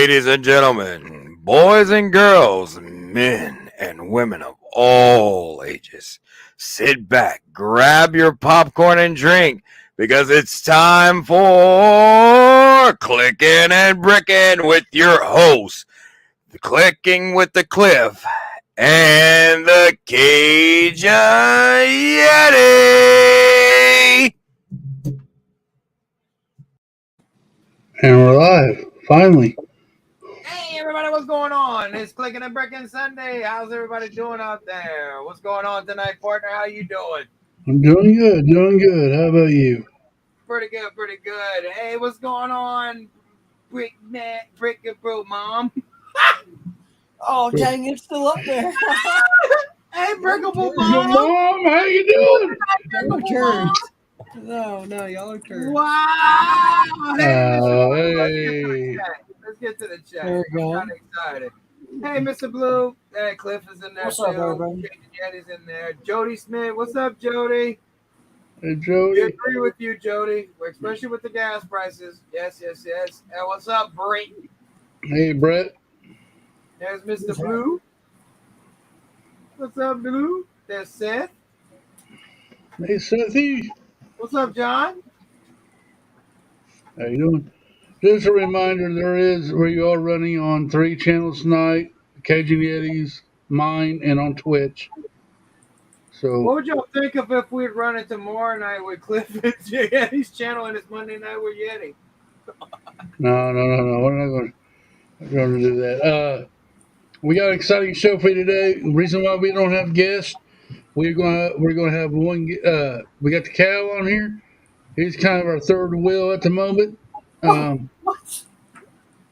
Ladies and gentlemen, boys and girls, men and women of all ages, sit back, grab your popcorn and drink because it's time for Clicking and Bricken with your hosts, the Clicking with the Cliff and the Cajun Yeti. And we're live, finally. Hey everybody, what's going on? It's Clicking and Bricken Sunday. How's everybody doing out there? What's going on tonight, partner? How you doing? I'm doing good. How about you? Pretty good. Hey, what's going on, Bricken Bro Mom? Oh, dang, it's still up there. Hey, Brickable Mom, Mom. how you doing? Y'all turns. No, y'all are turns. Wow. Hey, Hey. let's get to the chat. There we go. I'm kind of excited. Hey, Mr. Blue. Hey, Cliff is in there. What's up, too. everybody? Yeti's in there. Jody Smith. What's up, Jody? Hey, We Jody. agree with you, Jody, especially with the gas prices. Yes. And what's up, Brett? Hey, Brett. There's Mr. Blue. What's up, Blue? There's Seth. Hey, Sethy. What's up, John? How you doing? Just a reminder, we are running on 3 channels tonight, Cajun Yetis, mine, and on Twitch. So, What would y'all think of if we'd run it tomorrow night with Cliff and Yeti's channel and it's Monday night with Yeti? no. We're not going to do that. We got an exciting show for you today. The reason why we don't have guests, we're gonna have one. We got the cow on here. He's kind of our third wheel at the moment. What?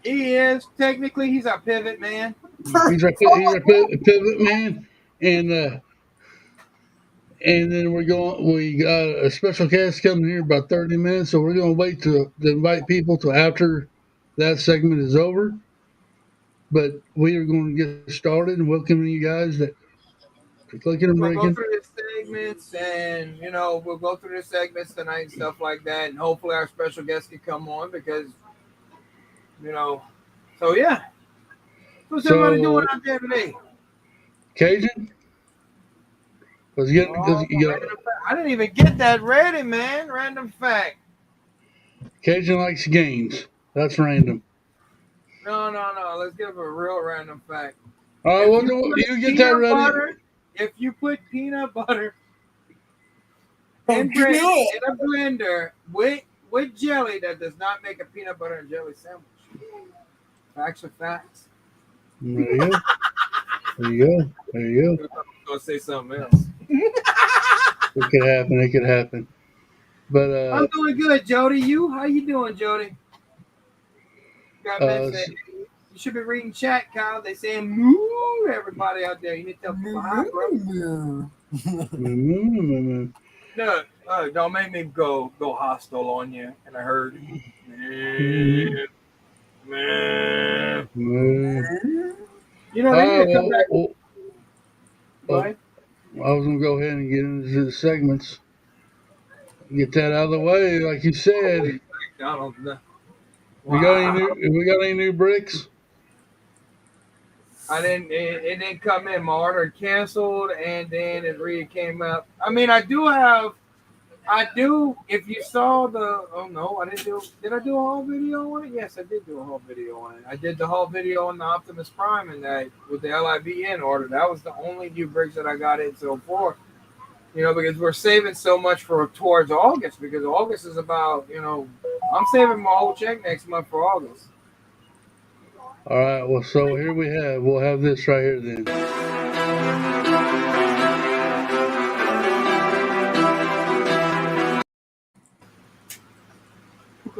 He is. Technically, he's our pivot man. He's our pivot man, and then we got a special guest coming here in about 30 minutes, so we're gonna wait to invite people till after that segment is over. But we are going to get started and welcoming you guys to Clicking and We'll go Breaking. through the segments and, we'll go through the segments tonight and stuff like that. And hopefully our special guest can come on because, so yeah. What's everybody doing out there today? Cajun? I didn't even get that ready, man. Random fact. Cajun likes games. That's random. No. Let's give a real random fact. All right, you get that ready. If you put peanut butter and bread in a blender with jelly, that does not make a peanut butter and jelly sandwich. Facts are facts. There you go. I'm gonna say something else. It could happen. But I'm doing good, Jody. How you doing, Jody? You should be reading chat, Kyle. They saying moo, everybody out there. You need to tell people hi, bro. No, don't make me go hostile on you. And I heard You know, they need to come back. I was going to go ahead and get into the segments. Get that out of the way, like you said. Wow. We got any new bricks? It didn't come in. My order canceled, and then it really came up. I mean, I do. If you saw did I do a whole video on it? Yes, I did do a whole video on it. I did the whole video on the Optimus Prime and that with the LIBN order. That was the only new bricks that I got in so far. Because we're saving so much towards August, because August is about, I'm saving my whole check next month for August. All right, well, so here we'll have this right here then.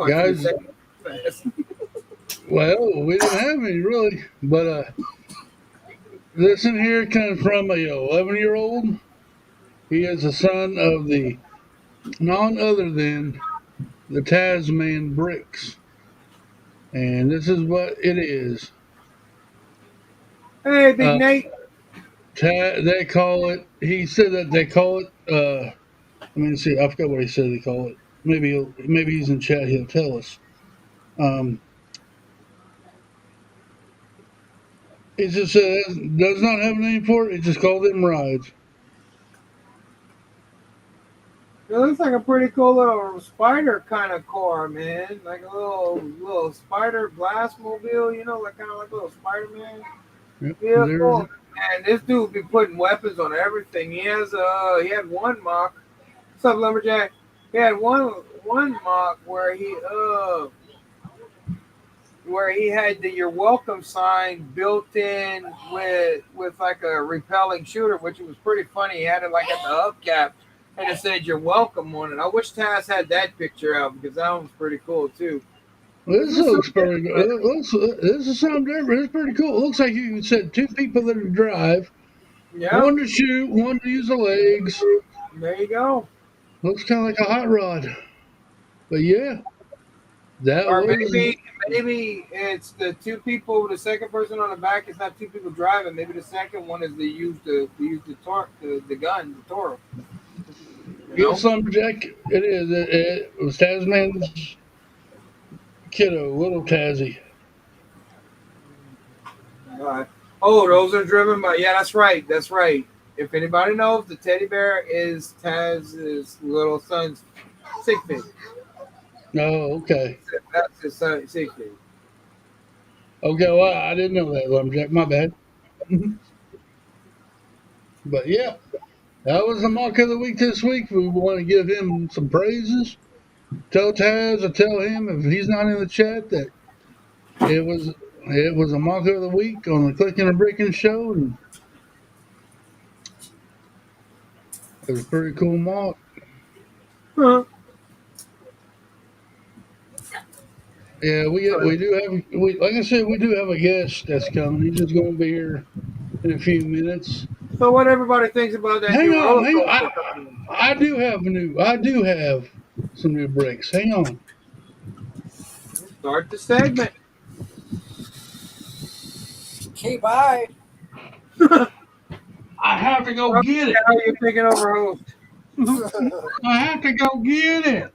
Guys, well, we didn't have any really, but this in here comes from a 11-year-old. He is the son of the none other than the Tasman Bricks. And this is what it is. Hey, Big Nate. They call it, he said that they call it, let me see, I forgot what he said they call it. Maybe he's in chat, he'll tell us. It just does not have a name for it. It just called them rides. It looks like a pretty cool little spider kind of car, man. Like a little spider blast mobile, you know, like kind of like a little Spider-Man Yep, vehicle. And this dude be putting weapons on everything. He had one mock. What's up, Lumberjack? He had one mock where he had the "You're welcome" sign built in with like a repelling shooter, which was pretty funny. He had it like at the hubcap, and it said "You're welcome" on it. I wish Taz had that picture out because that one was pretty cool too. This looks pretty good. This is something different. It's pretty cool. It looks like you said two people that drive, Yeah, one to shoot, one to use the legs. there you go. Looks kind of like a hot rod. But yeah, that Or was. maybe it's the two people. The second person on the back is not two people driving. Maybe the second one is they use the gun, the Toro. Yes, Lumberjack. It is. It was Tasman's kiddo, little Tazzy. Oh, those are driven by. Yeah, that's right. That's right. If anybody knows, the teddy bear is Taz's little son's sig fig. Oh, okay. That's his son sig fig. Okay, well, I didn't know that, Lumberjack. My bad. But yeah, that was the mock of the week this week. We want to give him some praises. Tell Taz or tell him if he's not in the chat that it was a mock of the week on the Clicken and Bricken show, and it was a pretty cool mock. Huh. Yeah, we do have like I said, we do have a guest that's coming. He's just going to be here in a few minutes. So what everybody thinks about that Hang new on, roller hang coaster on. company? I do have some new bricks. Hang on. Start the segment. Okay, bye. I have to go get it. How are you taking over host? I have to go get it.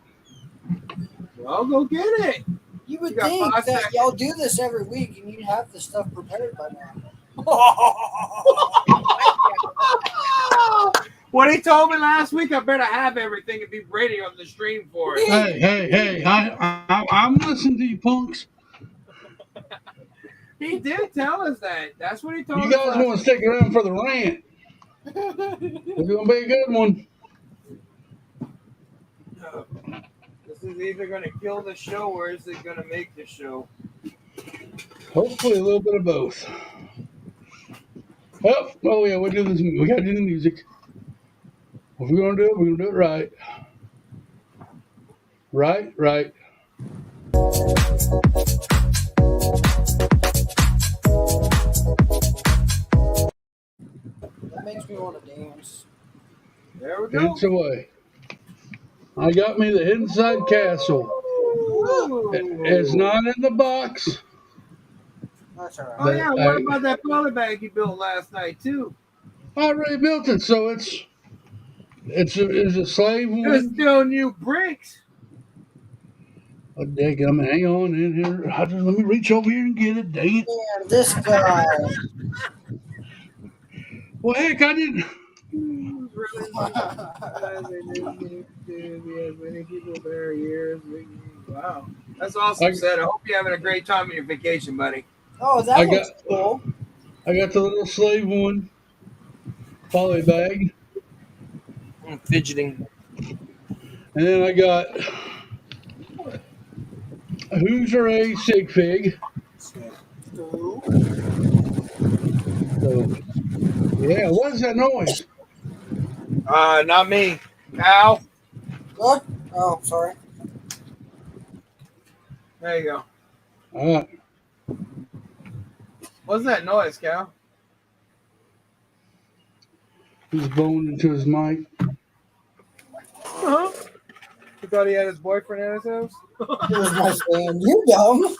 Well, go get it. You would You got think 5 that seconds. y'all do this every week and you'd have the stuff prepared by now. What he told me last week, I better have everything and be ready on the stream for it. Hey! I'm listening to you, punks. He did tell us that. That's what he told us. You guys last want to stick around for the rant? It's gonna be a good one. This is either going to kill the show or is it going to make the show? Hopefully, a little bit of both. Oh yeah, we do this. We gotta do the music. If we're gonna do it, we're gonna do it right. Right. That makes me want to dance. There we go. Dance away. I got me the inside castle. Ooh. It's not in the box. That's all Oh right. yeah, what about that polybag you built last night too? I already built it, so it's a slave There's one. still new bricks. Oh, daggum, hang on in here. Let me reach over here and get it. Dang it. Man, this guy. Well, heck, I didn't. Wow, that's awesome, Seth. I hope you're having a great time on your vacation, buddy. Oh, that looks cool. I got the little slave one. Poly bag. I'm fidgeting. And then I got a Hoosier A sig fig. Cool. So, yeah, what's that noise? Not me. Al. What? Oh, sorry. There you go. All right. What's that noise, Cal? He's blowing into his mic. Uh-huh. You thought he had his boyfriend at his house? It was my fan. You dumb.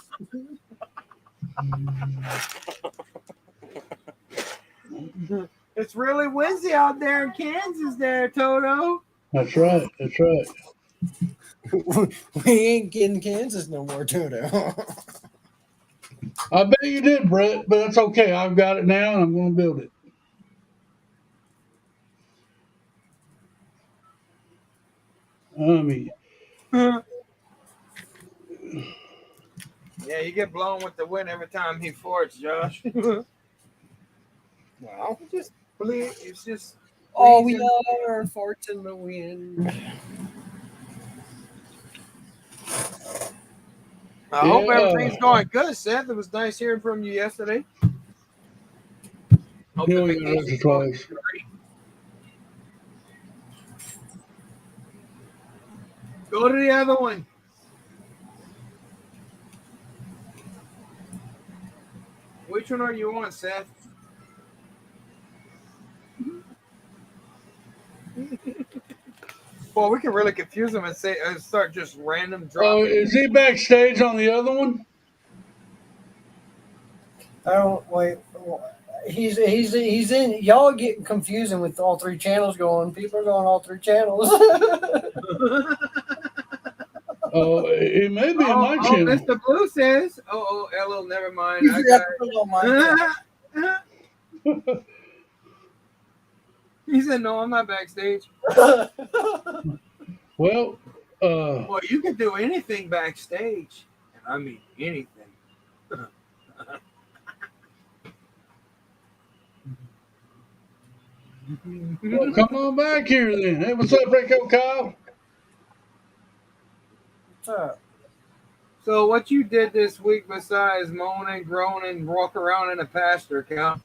It's really windy out there in Kansas there, Toto. That's right. We ain't in Kansas no more, Toto. I bet you did, Brett, but that's okay. I've got it now, and I'm going to build it. I mean, Yeah, you get blown with the wind every time he farts, Josh. Well, just please, it's just. all we pleasing. are farts in the wind. I hope Yeah. everything's going good, Seth. It was nice hearing from you yesterday. Hope the He'll get it vacation's going twice. great. Go to the other one. Which one are you on, Seth? Well, we can really confuse them and say start just random Oh, dropping. is he backstage on the other one? I don't wait. He's in. Y'all getting confusing with all three channels going. People are going all three channels. Oh, it may be in my Oh, channel. Mr. Blue says. Oh, hello, never mind. You I forgot got to put it on my it. He said, no, I'm not backstage. Well, Well, you can do anything backstage. And I mean anything. well, come on back here then. Hey, what's up, Rico Kyle? What's up? So what you did this week besides moan and groan and walk around in a pasture, Cal?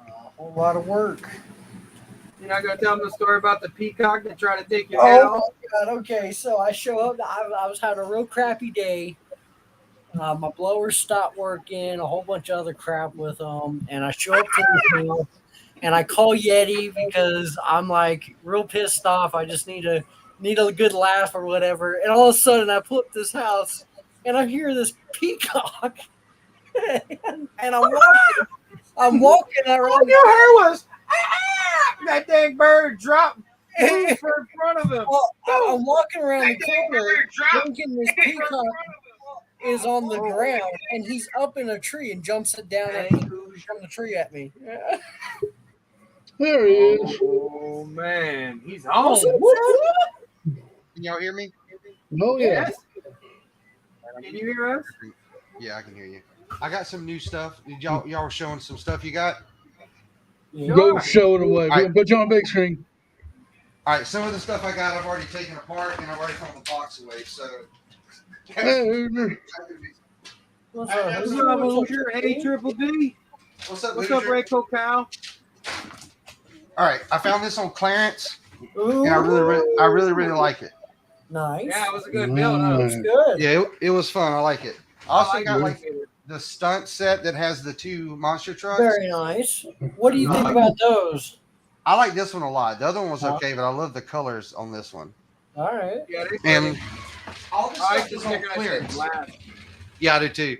A whole lot of work. You're not going to tell them the story about the peacock that tried to take your head Oh off? my god! Okay, so I show up. I was having a real crappy day. My blower stopped working. A whole bunch of other crap with them, and I show up to the house, and I call Yeti because I'm like real pissed off. I just need a good laugh or whatever. And all of a sudden, I pull up this house, and I hear this peacock, and I'm walking All around. you heard was, that dang bird dropped in front of him. I'm walking around the corner, thinking this peacock is on the ground, and he's up in a tree and jumps it down at me from the tree at me. There he is. Oh, man. He's What's home. up, Whoop, Seth? whoop. Can y'all hear me? Oh yeah. Yes. Can you hear us? Yeah, I can hear you. I got some new stuff. Y'all were showing some stuff you got? Go show it away. All right. Put you on a big screen. All right, some of the stuff I got I've already taken apart and I've already thrown the box away. So Hey, Hoosier. What's Hey, up? what's What's up, Hoosier? A Triple D. what's up, What's up, Hoosier? Rayco Cal? All right, I found this on clearance Ooh, and I really like it. nice. Yeah, it was a good build, huh? Nice. Good. Yeah, it was fun. I like it. I also I got like like the stunt set that has the two monster trucks. Very nice. What do you think about those? I like this one a lot. The other one was okay, but I love the colors on this one. All right. Yeah, they And all this I stuff just is on thinking I said clearance. black. Yeah, I do too.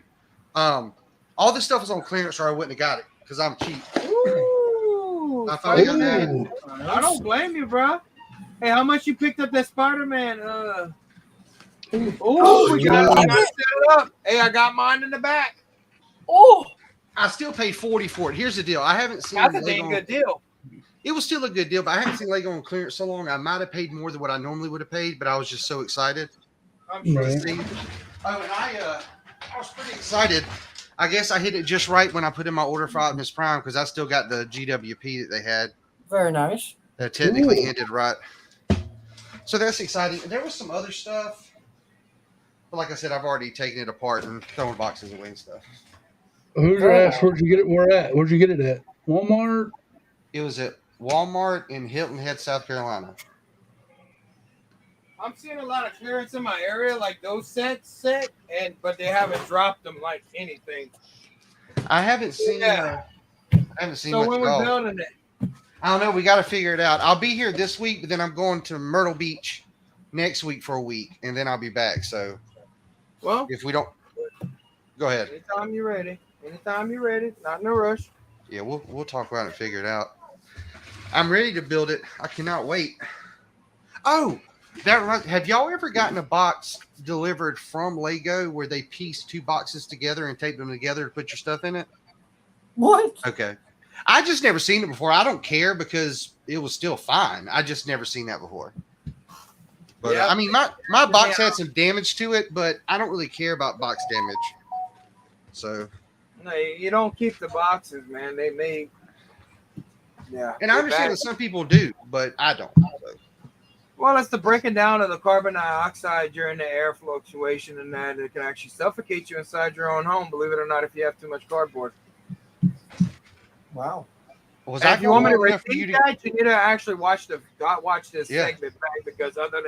All this stuff is on clearance, or I wouldn't have got it because I'm cheap. Ooh, I finally got that. Ooh. I don't blame you, bro. Hey, how much you picked up that Spider-Man? Oh, we got yeah. to set it up. Hey, I got mine in the back. Oh, I still paid $40 for it. Here's the deal: I haven't seen That's a Lego dang good deal. It was still a good deal, but I haven't seen Lego on clearance so long. I might have paid more than what I normally would have paid, but I was just so excited I'm sure. Right. to see. Oh, and I was pretty excited. I guess I hit it just right when I put in my order for Optimus Prime because I still got the GWP that they had very nice. that technically Ooh. ended right. So that's exciting. There was some other stuff, but like I said, I've already taken it apart and thrown boxes away and stuff. Hoosier asked, where'd you get it? Where at? Where'd you get it at? Walmart? It was at Walmart in Hilton Head, South Carolina. I'm seeing a lot of clearance in my area, like those sets, but they haven't dropped them like anything. I haven't seen. Yeah. I haven't seen So much when at all. we're building it, I don't know. We got to figure it out. I'll be here this week, but then I'm going to Myrtle Beach next week for a week, and then I'll be back. So well, if we don't, go ahead. anytime you're ready. Anytime you're ready. Not in a rush. Yeah, we'll talk about it and figure it out. I'm ready to build it. I cannot wait. Oh, Have y'all ever gotten a box delivered from Lego where they piece two boxes together and tape them together to put your stuff in it? What? Okay. I just never seen it before. I don't care because it was still fine. I just never seen that before. But Yeah. I mean, my box had some damage to it, but I don't really care about box damage. So, No, you don't keep the boxes, man. They may. Yeah. and I they're understand bad. that some people do, but I don't. So. Well, it's the breaking down of the carbon dioxide during the air fluctuation, and that it can actually suffocate you inside your own home. Believe it or not, if you have too much cardboard. Wow. Was And I if you want me to old enough for you repeat to? that, you need to actually watch this Yeah. segment back, because other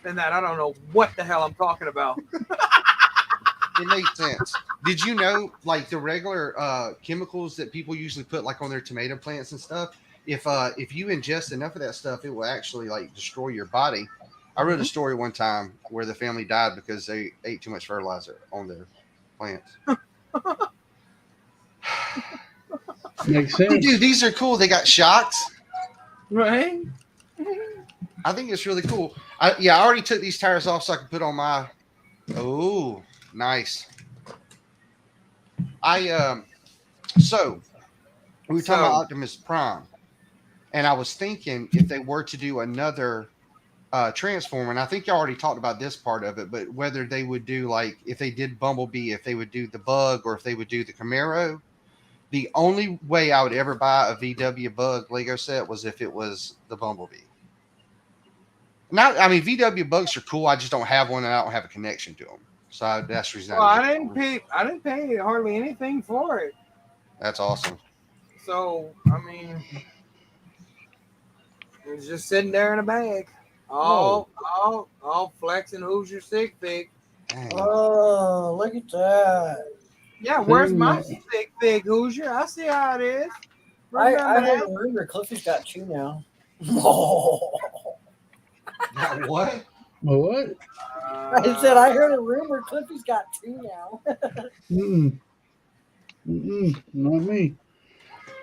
than that, I don't know what the hell I'm talking about. It made sense. Did you know, like the regular chemicals that people usually put like on their tomato plants and stuff? If you ingest enough of that stuff, it will actually like destroy your body. I read a story one time where the family died because they ate too much fertilizer on their plants. Makes Hey, sense. dude, these are cool. They got shocks. Right? I think it's really cool. I already took these tires off so I can put on my. Oh, nice. So we were talking about Optimus Prime, and I was thinking if they were to do another Transformer, and I think you already talked about this part of it, but whether they would do like if they did Bumblebee, if they would do the Bug, or if they would do the Camaro. The only way I would ever buy a VW Bug Lego set was if it was the Bumblebee. Now, I mean, VW Bugs are cool. I just don't have one, and I don't have a connection to them. So that's the reason. Well, I didn't pay hardly anything for it. That's awesome. So I mean, it's just sitting there in a bag. All flexing Hoosier stick fig. Dang. Oh, look at that. Yeah, where's my stick fig Hoosier? I see how it is. I Remember heard that? a rumor Cliffy's got two now. Oh. Got what? What? I said I heard a rumor Cliffy's got two now. Not me.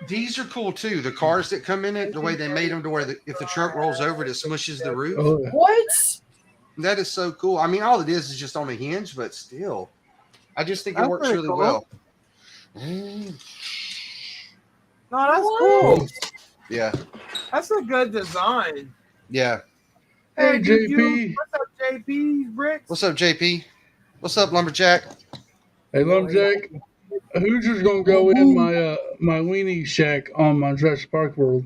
These are cool too. The cars that come in it, the way they made them to where if the trunk rolls over, it smushes the roof. Oh, What? That is so cool. I mean, all it is just on a hinge, but still, I just think it That's works pretty really cool. well. No, that's What? cool. Yeah, That's a good design. yeah. Hey, did JP. What's up, JP? Bricks? What's up, JP? What's up, Lumberjack? Hey, Lumberjack. Hoosier's gonna go in my my weenie shack on my Jurassic Park world.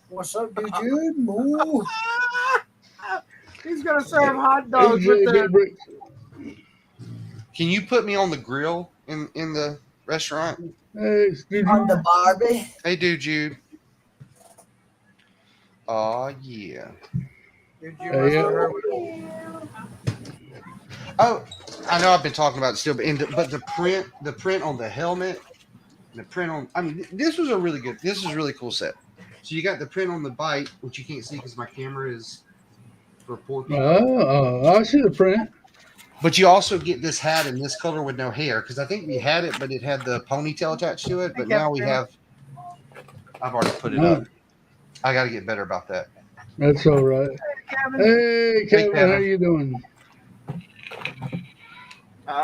What's up, dude? Moo. He's gonna serve hot Hey, dogs with JP the. Bricks. Can you put me on the grill in the restaurant? Hey, dude, On the Barbie. Hey, dude, Jude. Oh yeah. Did you Hey, Oh, I know I've been talking about it still, but the print on the helmet, the print on. I mean, this is a really cool set. So you got the print on the bike, which you can't see because my camera is for poor people. I see the print. But you also get this hat in this color with no hair because I think we had it, but it had the ponytail attached to it. But now we have. I've already put it up. I got to get better about that. That's all right. Hey, Kevin, how you doing?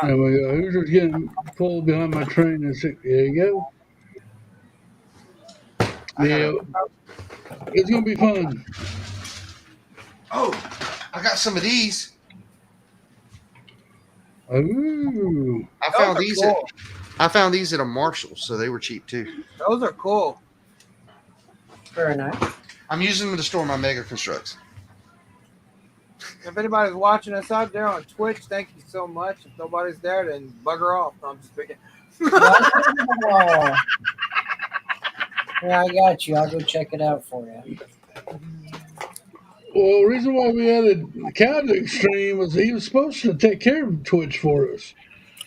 There we go. Hoosier's getting pulled behind my train. There you go. Yeah, it's gonna be fun. Oh, I got some of these. Ooh. I found these at a Marshall, so they were cheap too. Those are cool. Very nice. I'm using them to store my Mega Constructs. If anybody's watching us out there on Twitch, thank you so much. If nobody's there, then bugger off. No, I'm just picking. Oh. Yeah, I got you. I'll go check it out for you. Well, the reason why we added Cabinet Stream was he was supposed to take care of Twitch for us.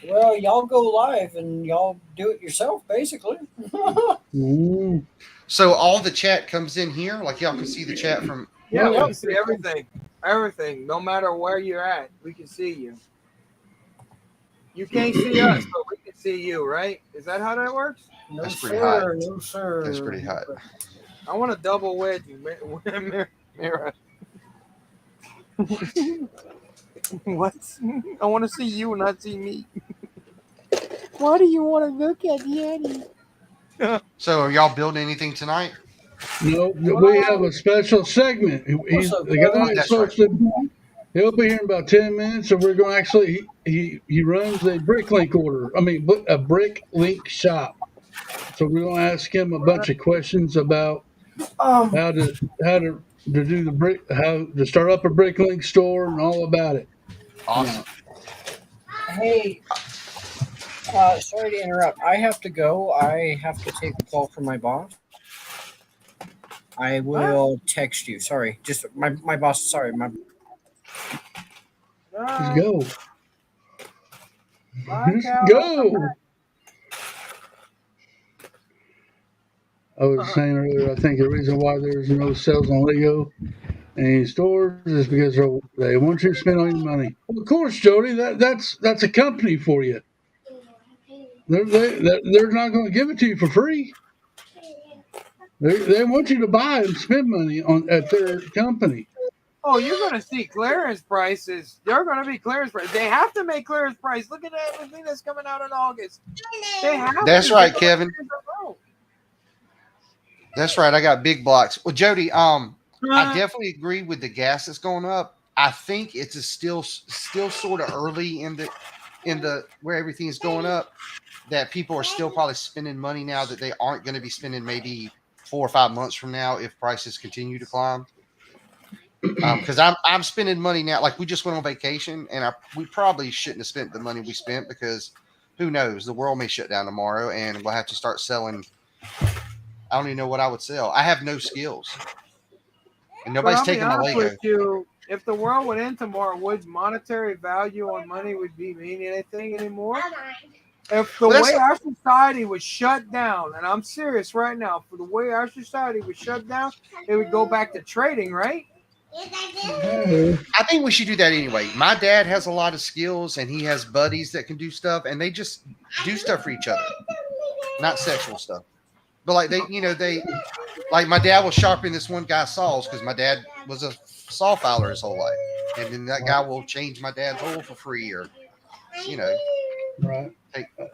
Well, y'all go live and y'all do it yourself, basically. Ooh. So all the chat comes in here, like y'all can see the chat from. Yeah, we Yeah. can see everything. Everything. No matter where you're at, we can see you. You can't see us, but we can see you, right? Is that how that works? No, That's pretty sir. hot. No, sir. That's pretty hot. I want to double wedge you, Mira. What? I want to see you, not see me. Why do you want to look at Yeti? So, are y'all building anything tonight? No, we have a special segment. He's So the good. guy is That's right. supposed to. He'll be here in about 10 minutes, so we're going to actually. He runs a brick link order. I mean, a brick link shop. So we're going to ask him a bunch of questions about Um, how to do the brick, how to start up a brick link store, and all about it. Awesome. hey, sorry to interrupt. I have to go. I have to take a call from my boss. I will text you. Sorry, just my boss. Sorry, my. Just go. Bye, Just Cal. go. I was saying earlier, I think the reason why there's no sales on Lego in any stores is because they want you to spend all your money. Well, of course, Jody, that's a company for you. They're not going to give it to you for free. They want you to buy and spend money at their company. Oh, you're going to see clearance prices. They're going to be clearance prices. They have to make clearance price. Look at everything that's coming out in August. They have That's to. right, Kevin. That's right. I got big blocks. Well, Jody, I definitely agree with the gas that's going up. I think it's still sort of early in the where everything is going up, that people are still probably spending money now that they aren't going to be spending maybe 4 or 5 months from now if prices continue to climb. Because I'm spending money now. Like, we just went on vacation, and we probably shouldn't have spent the money we spent, because who knows, the world may shut down tomorrow and we'll have to start selling. I don't even know what I would sell. I have no skills, and nobody's taking my Lego. With you, if the world would end tomorrow, would monetary value on money would be mean anything anymore? If the way our society was shut down, and I'm serious right now, for the way our society was shut down, it would go back to trading, right? I think we should do that anyway. My dad has a lot of skills, and he has buddies that can do stuff, and they just do stuff for each other, not sexual stuff. But like my dad will sharpen this one guy's saws, because my dad was a saw filer his whole life, and then that guy will change my dad's hole for free, or right.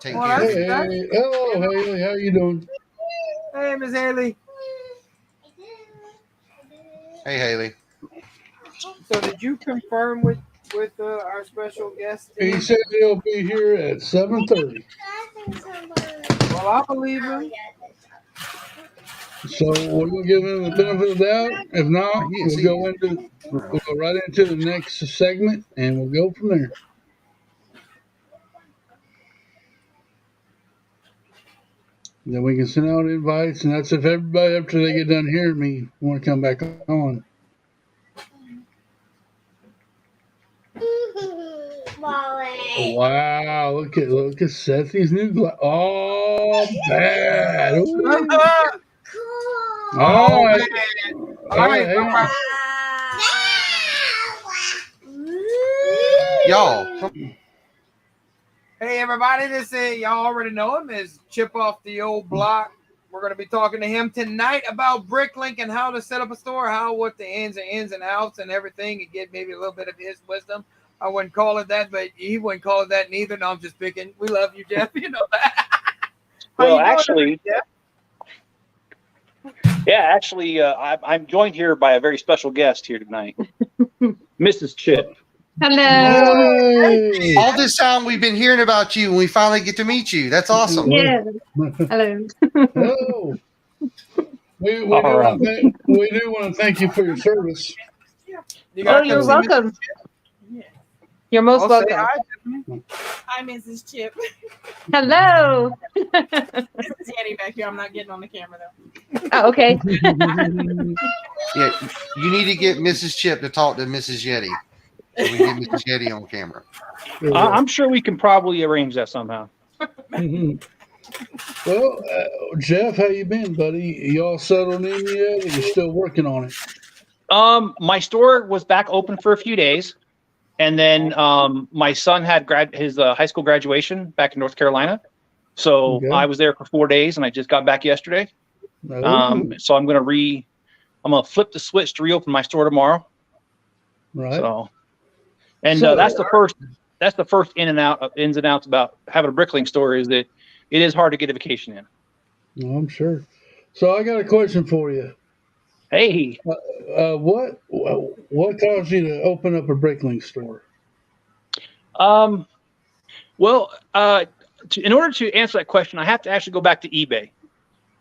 Take care of it. Hey, hello, Haley. How you doing? Hey, Miss Haley. Hey, Haley. So did you confirm with our special guest? He said he'll be here at 7:30. Well, I believe him. So we're gonna give him the benefit of the doubt. If not, we'll go right into the next segment, and we'll go from there. Then we can send out invites, and that's if everybody after they get done hearing me want to come back on. Wow! Look at Sethy's new glass. Oh, bad. All right. Y'all. Hey, everybody, this is, y'all already know him, is Chip Off the Old Block. We're going to be talking to him tonight about Bricklink and how to set up a store, what the ins and outs and everything, and get maybe a little bit of his wisdom. I wouldn't call it that, but he wouldn't call it that neither. No, I'm just picking. We love you, Jeff. You know that. Well, actually, I'm joined here by a very special guest here tonight, Mrs. Chip. Hello. Hey. All this time we've been hearing about you, and we finally get to meet you. That's awesome. Yeah. Hello. Hello. We do want to thank you for your service. You're welcome. You're most welcome. Hi, Mrs. Chip. Hello. This is Yeti back here. I'm not getting on the camera though. Oh, okay. Yeah, you need to get Mrs. Chip to talk to Mrs. Yeti. So we get Mrs. Yeti on camera. I'm sure we can probably arrange that somehow. Well, Jeff, how you been, buddy? You all settled in yet? Or you still working on it? My store was back open for a few days, and then my son had his high school graduation back in North Carolina, so I was there for 4 days, and I just got back yesterday. So I'm gonna flip the switch to reopen my store tomorrow. Right. So, and that's the first ins and outs about having a Bricklink store is that it is hard to get a vacation in. Well, I'm sure. So I got a question for you. Hey, what caused you to open up a Bricklink store? Well, in order to answer that question, I have to actually go back to eBay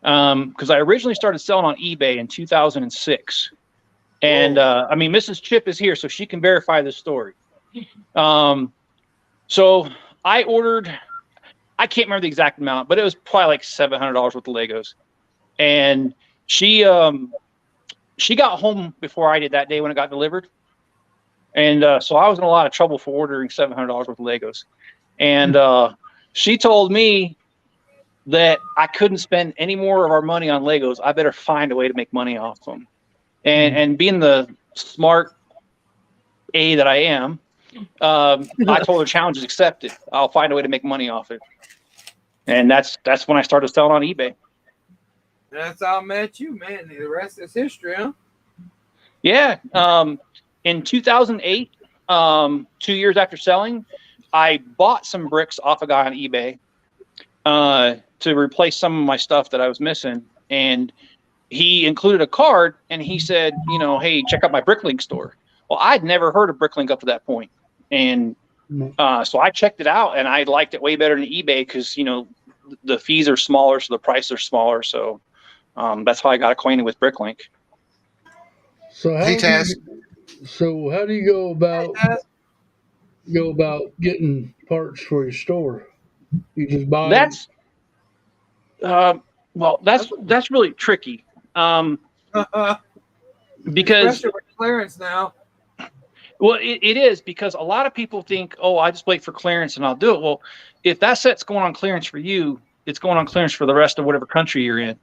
because I originally started selling on eBay in 2006. And I mean, Mrs. Chip is here, so she can verify this story. So I ordered, I can't remember the exact amount, but it was probably like $700 worth of Legos. And she got home before I did that day when it got delivered. And so I was in a lot of trouble for ordering $700 worth of Legos. And she told me that I couldn't spend any more of our money on Legos. I better find a way to make money off them. And being the smart A that I am, I told her challenge is accepted. I'll find a way to make money off it. And that's when I started selling on eBay. That's how I met you, man. The rest is history, huh? Yeah. In 2008, 2 years after selling, I bought some bricks off a guy on eBay to replace some of my stuff that I was missing. And he included a card and he said, you know, hey, check out my Bricklink store. Well, I'd never heard of Bricklink up to that point. And so I checked it out and I liked it way better than eBay because, you know, the fees are smaller, so the prices are smaller. So that's how I got acquainted with Bricklink. So how do you go about getting parts for your store? You just buy that's well, that's really tricky. Because especially with clearance now. Well, it is because a lot of people think, oh, I just wait for clearance and I'll do it. Well, if that set's going on clearance for you, it's going on clearance for the rest of whatever country you're in.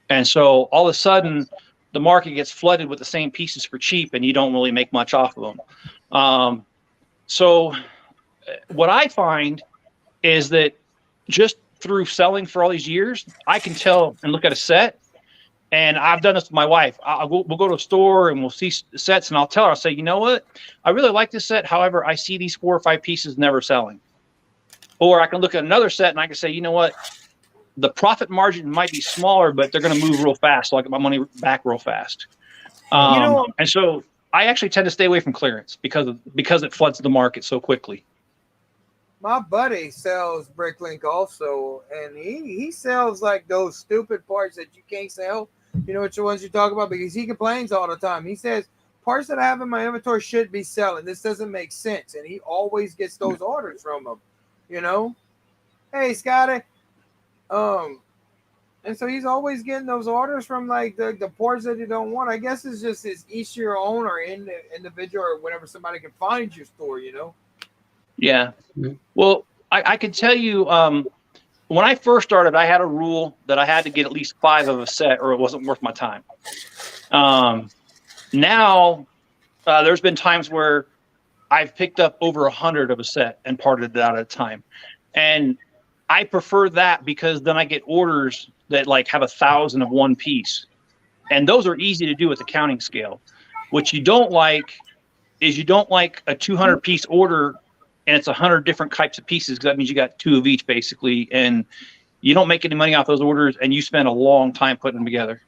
And so all of a sudden the market gets flooded with the same pieces for cheap and you don't really make much off of them. So what I find is that just through selling for all these years, I can tell and look at a set. And I've done this with my wife. We'll go to a store and we'll see sets and I'll tell her, I'll say, you know what? I really like this set. However, I see these 4 or 5 pieces never selling. Or I can look at another set and I can say, you know what? The profit margin might be smaller, but they're going to move real fast. So I get my money back real fast. And so I actually tend to stay away from clearance because it floods the market so quickly. My buddy sells Bricklink also, and he sells like those stupid parts that you can't sell. You know which ones you talk about? Because he complains all the time. He says, parts that I have in my inventory should be selling. This doesn't make sense. And he always gets those orders from them. You know? Hey, Scotty. And so he's always getting those orders from like the parts that you don't want. I guess it's just each to your own or individual or whenever somebody can find your store, you know? Yeah. Well, I can tell you, when I first started, I had a rule that I had to get at least 5 of a set or it wasn't worth my time. Now, there's been times where I've picked up over 100 of a set and parted it out at a time. And I prefer that because then I get orders that like have 1,000 of one piece. And those are easy to do with the counting scale. What you don't like is you don't like a 200 piece order and it's 100 different types of pieces because that means you got 2 of each basically. And you don't make any money off those orders and you spend a long time putting them together.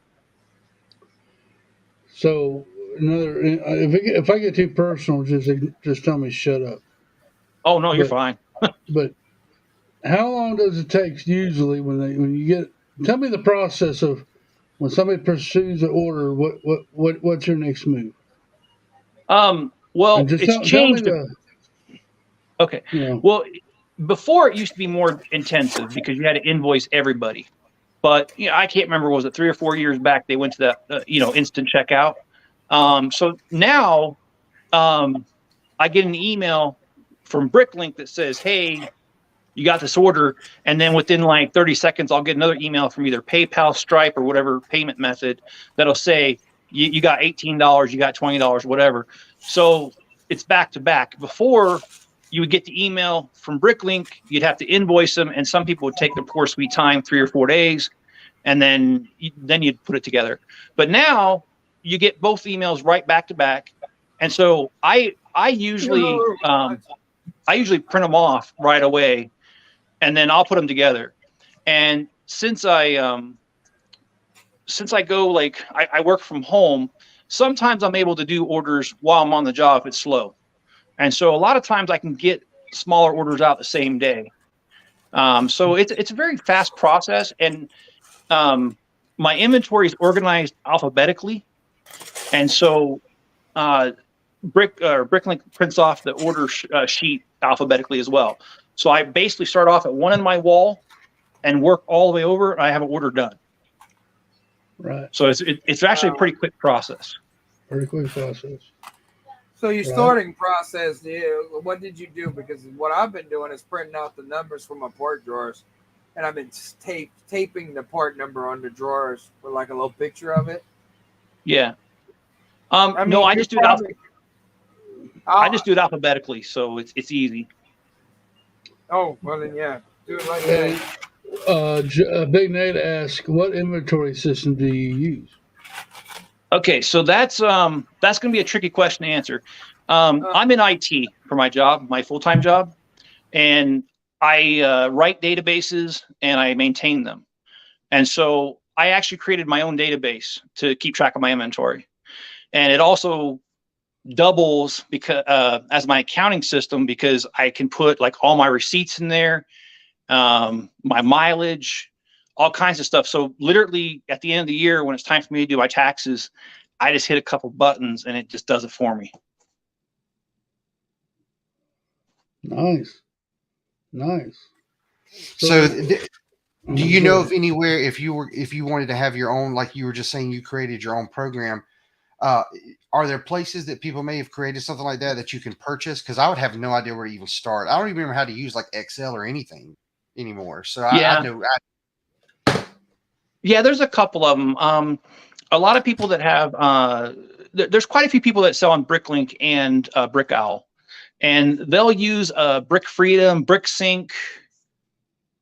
So if I get too personal, just tell me shut up. Oh no, you're fine. But how long does it take usually when you get? Tell me the process of when somebody pursues an order. What's your next move? Well, it's changed. Okay. Yeah. Well, before it used to be more intensive because you had to invoice everybody. But you know, I can't remember, was it 3 or 4 years back they went to that instant checkout. So now I get an email from Bricklink that says, hey, you got this order. And then within like 30 seconds, I'll get another email from either PayPal, Stripe, or whatever payment method that'll say, you got $18, you got $20, whatever. So it's back to back. Before, you would get the email from Bricklink, you'd have to invoice them, and some people would take their poor sweet time, 3 or 4 days, and then you'd put it together. But now you get both emails right back to back. And so I usually print them off right away, and then I'll put them together. And since I go, like, I work from home, sometimes I'm able to do orders while I'm on the job if it's slow. And so a lot of times I can get smaller orders out the same day. So it's a very fast process, and my inventory is organized alphabetically. And so Bricklink prints off the order sheet alphabetically as well. So I basically start off at one end of my wall and work all the way over, and I have an order done. Right. So it's actually a pretty quick process. Pretty quick process. So your sorting process, what did you do? Because what I've been doing is printing out the numbers from my part drawers, and I've been taping the part number on the drawers with like a little picture of it. Yeah. I just do it. I just do it alphabetically, so it's easy. Oh, well then, yeah, do it like that. Big Nate asked, "What inventory system do you use?" Okay, so that's going to be a tricky question to answer. I'm in IT for my job, my full-time job, and I write databases and I maintain them. And so I actually created my own database to keep track of my inventory, and it also doubles because as my accounting system, because I can put like all my receipts in there, my mileage, all kinds of stuff. So literally at the end of the year, when it's time for me to do my taxes, I just hit a couple buttons and it just does it for me. Nice. So do you know of anywhere, if you wanted to have your own, like you were just saying, you created your own program, are there places that people may have created something like that you can purchase? Because I would have no idea where to even start. I don't even remember how to use like Excel or anything anymore. So I know. Yeah, there's a couple of them. A lot of people that have, there's quite a few people that sell on Bricklink and Brick Owl, and they'll use Brick Freedom, Brick Sync.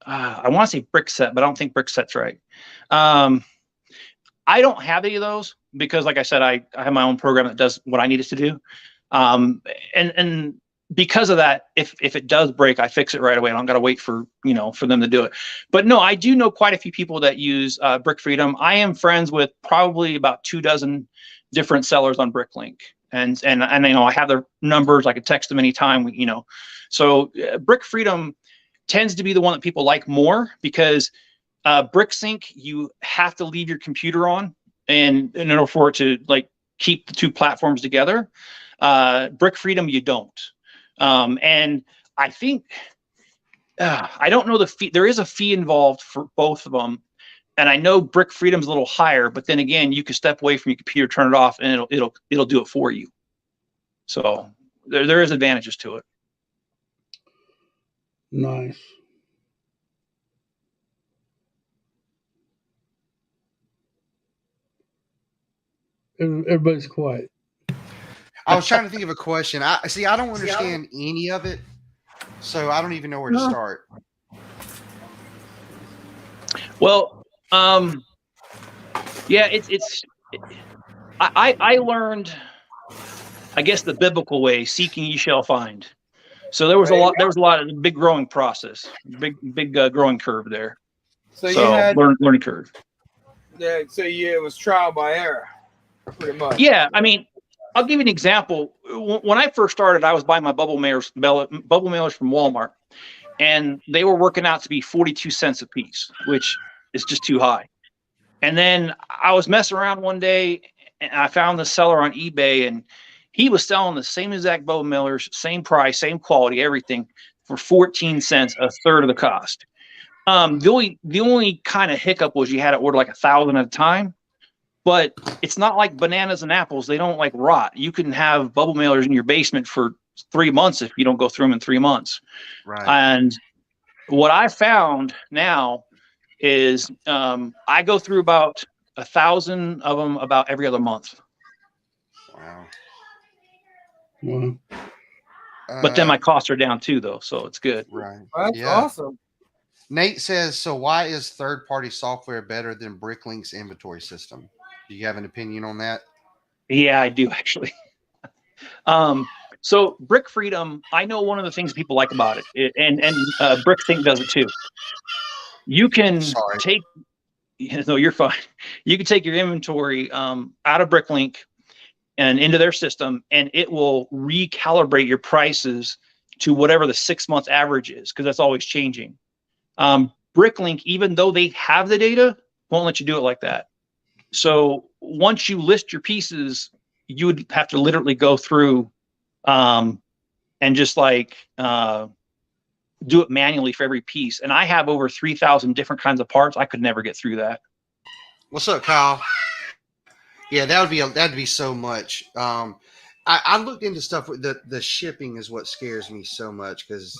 I want to say Brick Set, but I don't think Brick Set's right. I don't have any of those because, like I said, I have my own program that does what I need it to do. And because of that, if it does break, I fix it right away. I don't got to wait for them to do it. But no, I do know quite a few people that use Brick Freedom. I am friends with probably about 24 different sellers on Bricklink, and I have their numbers. I could text them anytime. So Brick Freedom tends to be the one that people like more because Brick Sync, you have to leave your computer on, and in order for it to like keep the two platforms together. Brick Freedom, you don't. And I think I don't know the fee. There is a fee involved for both of them, and I know Brick Freedom's a little higher. But then again, you can step away from your computer, turn it off, and it'll do it for you. So there is advantages to it. Nice. Everybody's quiet. I was trying to think of a question. I don't understand any of it, so I don't even know where to start. Well, yeah, I learned, I guess, the biblical way: seeking ye shall find. So there was a lot of big growing process, big growing curve there. So you had learning curve. Yeah, so it was trial by error, pretty much. Yeah, I mean, I'll give you an example. When I first started, I was buying my bubble mailers from Walmart, and they were working out to be 42 cents a piece, which is just too high. And then I was messing around one day, and I found the seller on eBay, and he was selling the same exact bubble mailers, same price, same quality, everything, for 14 cents, a third of the cost. The only kind of hiccup was you had to order like 1,000 at a time. But it's not like bananas and apples. They don't like rot. You can have bubble mailers in your basement for 3 months if you don't go through them in 3 months. Right. And what I found now is I go through about 1,000 of them about every other month. Wow. But then my costs are down too, though, so it's good. Right. That's awesome. Nate says, so why is third-party software better than Bricklink's inventory system? Do you have an opinion on that? Yeah, I do, actually. So Brick Freedom, I know one of the things people like about it, and Brick Think does it too. You can take, no, you're fine. You can take your inventory out of BrickLink and into their system, and it will recalibrate your prices to whatever the 6 month average is, because that's always changing. BrickLink, even though they have the data, won't let you do it like that. So once you list your pieces, you would have to literally go through and just like do it manually for every piece. And I have over 3,000 different kinds of parts. I could never get through that. What's up, Kyle? Yeah, that'd be so much. I looked into stuff with the shipping is what scares me so much, because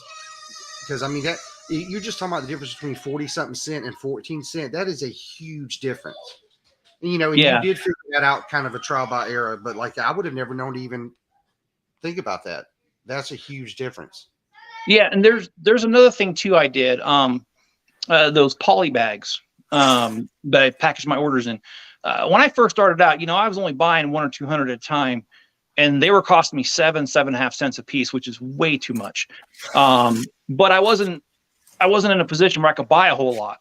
I mean that you're just talking about the difference between 40-something cent and 14 cent. That is a huge difference. And, you know, and you did figure that out kind of a trial by error, but like I would have never known to even think about that. That's a huge difference. Yeah, and there's another thing too I did. Those poly bags that I packaged my orders in. When I first started out, you know, I was only buying 100 or 200 at a time, and they were costing me 7.5 cents a piece, which is way too much. But I wasn't in a position where I could buy a whole lot.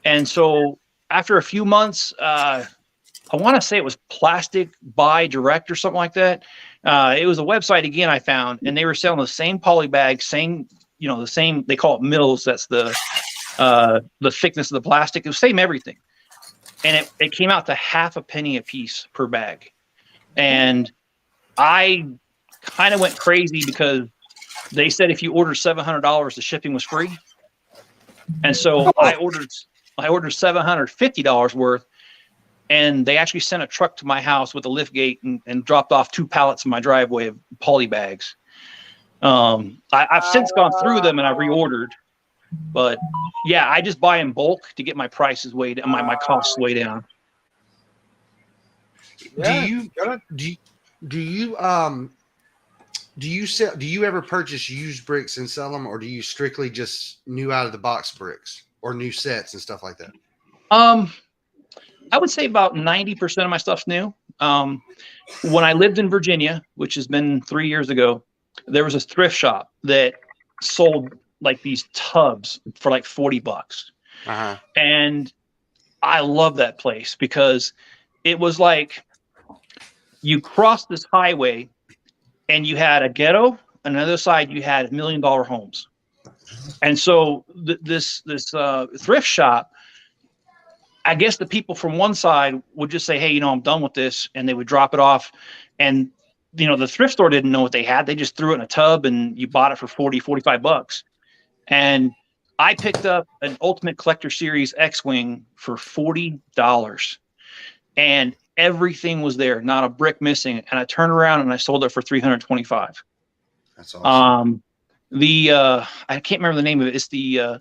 And so after a few months, I want to say it was Plastic Buy Direct or something like that. It was a website again I found, and they were selling the same poly bag, same, you know, the same, they call it mils. That's the thickness of the plastic. It was same everything. And it came out to half a penny a piece per bag. And I kind of went crazy because they said if you ordered $700, the shipping was free. And so I ordered $750 worth, and they actually sent a truck to my house with a lift gate and dropped off 2 pallets in my driveway of poly bags. I've since gone through them and I reordered, but yeah, I just buy in bulk to get my prices way down, my costs way down. Yeah. Do you ever purchase used bricks and sell them, or do you strictly just new out of the box bricks or new sets and stuff like that? I would say about 90% of my stuff's new. When I lived in Virginia, which has been 3 years ago, there was a thrift shop that sold like these tubs for like $40. Uh-huh. And I love that place because it was like you crossed this highway and you had a ghetto, and on the other side you had $1 million homes. And so this thrift shop, I guess the people from one side would just say, hey, you know, I'm done with this. And they would drop it off. And, you know, the thrift store didn't know what they had. They just threw it in a tub and you bought it for $40-$45. And I picked up an Ultimate Collector Series X-Wing for $40. And everything was there, not a brick missing. And I turned around and I sold it for $325. That's awesome. I can't remember the name of it. It's the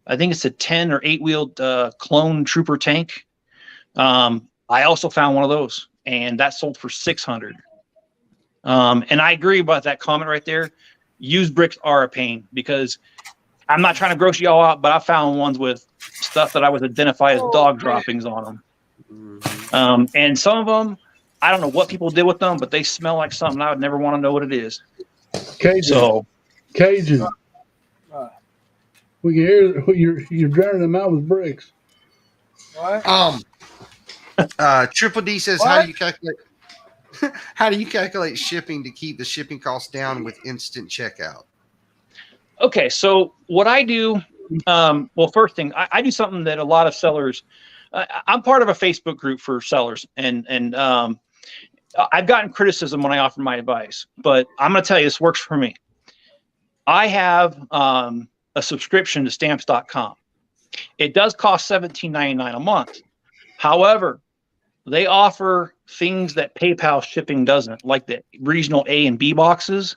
I think it's a 10 or 8-wheeled clone trooper tank. I also found one of those, and that sold for $600. And I agree about that comment right there. Used bricks are a pain because I'm not trying to gross y'all out, but I found ones with stuff that I was identified as dog droppings on them. Mm-hmm. And some of them, I don't know what people did with them, but they smell like something I would never want to know what it is. Cajun. We can hear you're drowning them out with bricks. What? Triple D says, what? How do you calculate shipping to keep the shipping costs down with instant checkout? Okay, so what I do, well, first thing, I do something that a lot of sellers, I'm part of a Facebook group for sellers, and I've gotten criticism when I offer my advice, but I'm going to tell you, this works for me. I have a subscription to stamps.com. It does cost $17.99 a month. However, they offer things that PayPal shipping doesn't, like the regional A and B boxes.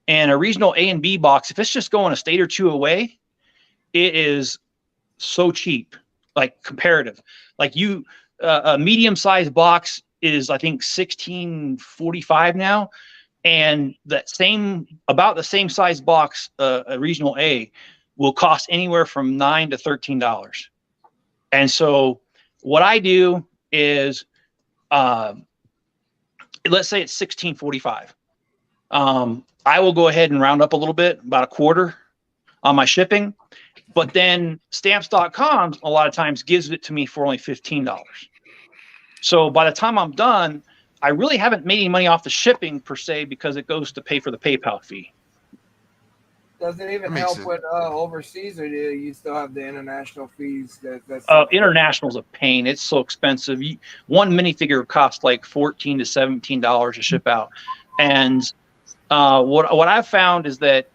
And a regional A and B box, if it's just going a state or two away, it is so cheap, like comparative. Like a medium-sized box is, I think, $16.45 now. And about the same size box, a regional A, will cost anywhere from $9 to $13. And so what I do is, let's say it's $16.45. I will go ahead and round up a little bit, about a quarter on my shipping. But then stamps.com a lot of times gives it to me for only $15. So by the time I'm done, I really haven't made any money off the shipping per se because it goes to pay for the PayPal fee. Does it even help with overseas, or do you still have the international fees? International's a pain. It's so expensive. One minifigure costs like $14 to $17 to ship out. And what I've found is that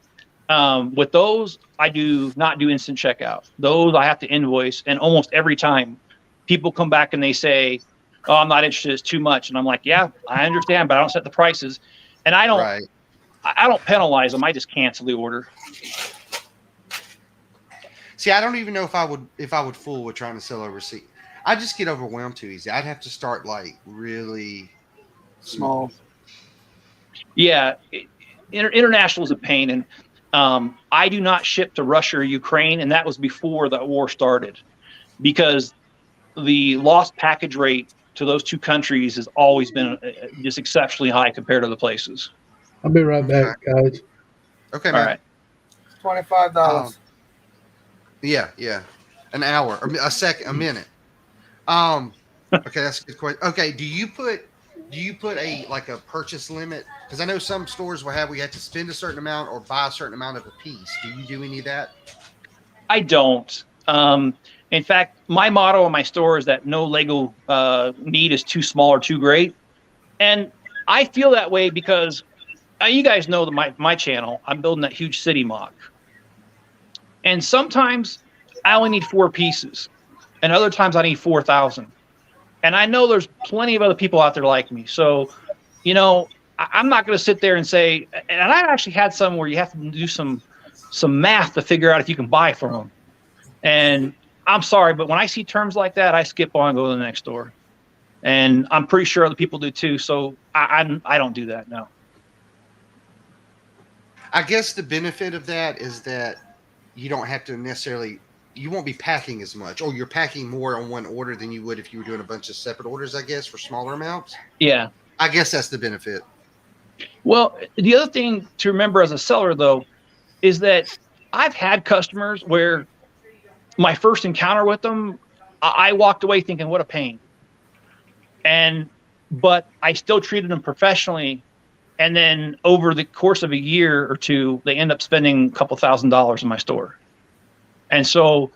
with those, I do not do instant checkout. Those I have to invoice, and almost every time people come back and they say, "Oh, I'm not interested. It's too much." And I'm like, "Yeah, I understand, but I don't set the prices." And I don't. Right. I don't penalize them. I just cancel the order. See, I don't even know if I would fool with trying to sell overseas. I just get overwhelmed too easy. I'd have to start like really small. Yeah, international is a pain, and I do not ship to Russia or Ukraine, and that was before the war started, because the lost package rate to those two countries has always been just exceptionally high compared to the places. I'll be right back, guys. Okay, man. All right. $25. Yeah. An hour, or a minute. Okay, that's a good question. Okay, do you put a like a purchase limit? Because I know some stores will have, we have to spend a certain amount or buy a certain amount of a piece. Do you do any of that? I don't. In fact, my motto in my store is that no Lego need is too small or too great. And I feel that way because you guys know that my channel, I'm building that huge city mock. And sometimes I only need 4 pieces. And other times I need 4,000. And I know there's plenty of other people out there like me. So, I'm not going to sit there and say, and I've actually had some where you have to do some math to figure out if you can buy from them. And I'm sorry, but when I see terms like that, I skip on and go to the next store. And I'm pretty sure other people do too. So I don't do that, no. I guess the benefit of that is that you don't have to necessarily, you won't be packing as much, or you're packing more on one order than you would if you were doing a bunch of separate orders, I guess, for smaller amounts. Yeah. I guess that's the benefit. Well, the other thing to remember as a seller, though, is that I've had customers where my first encounter with them, I walked away thinking, what a pain. But I still treated them professionally. And then over the course of a year or two, they end up spending a couple $1,000s in my store. And so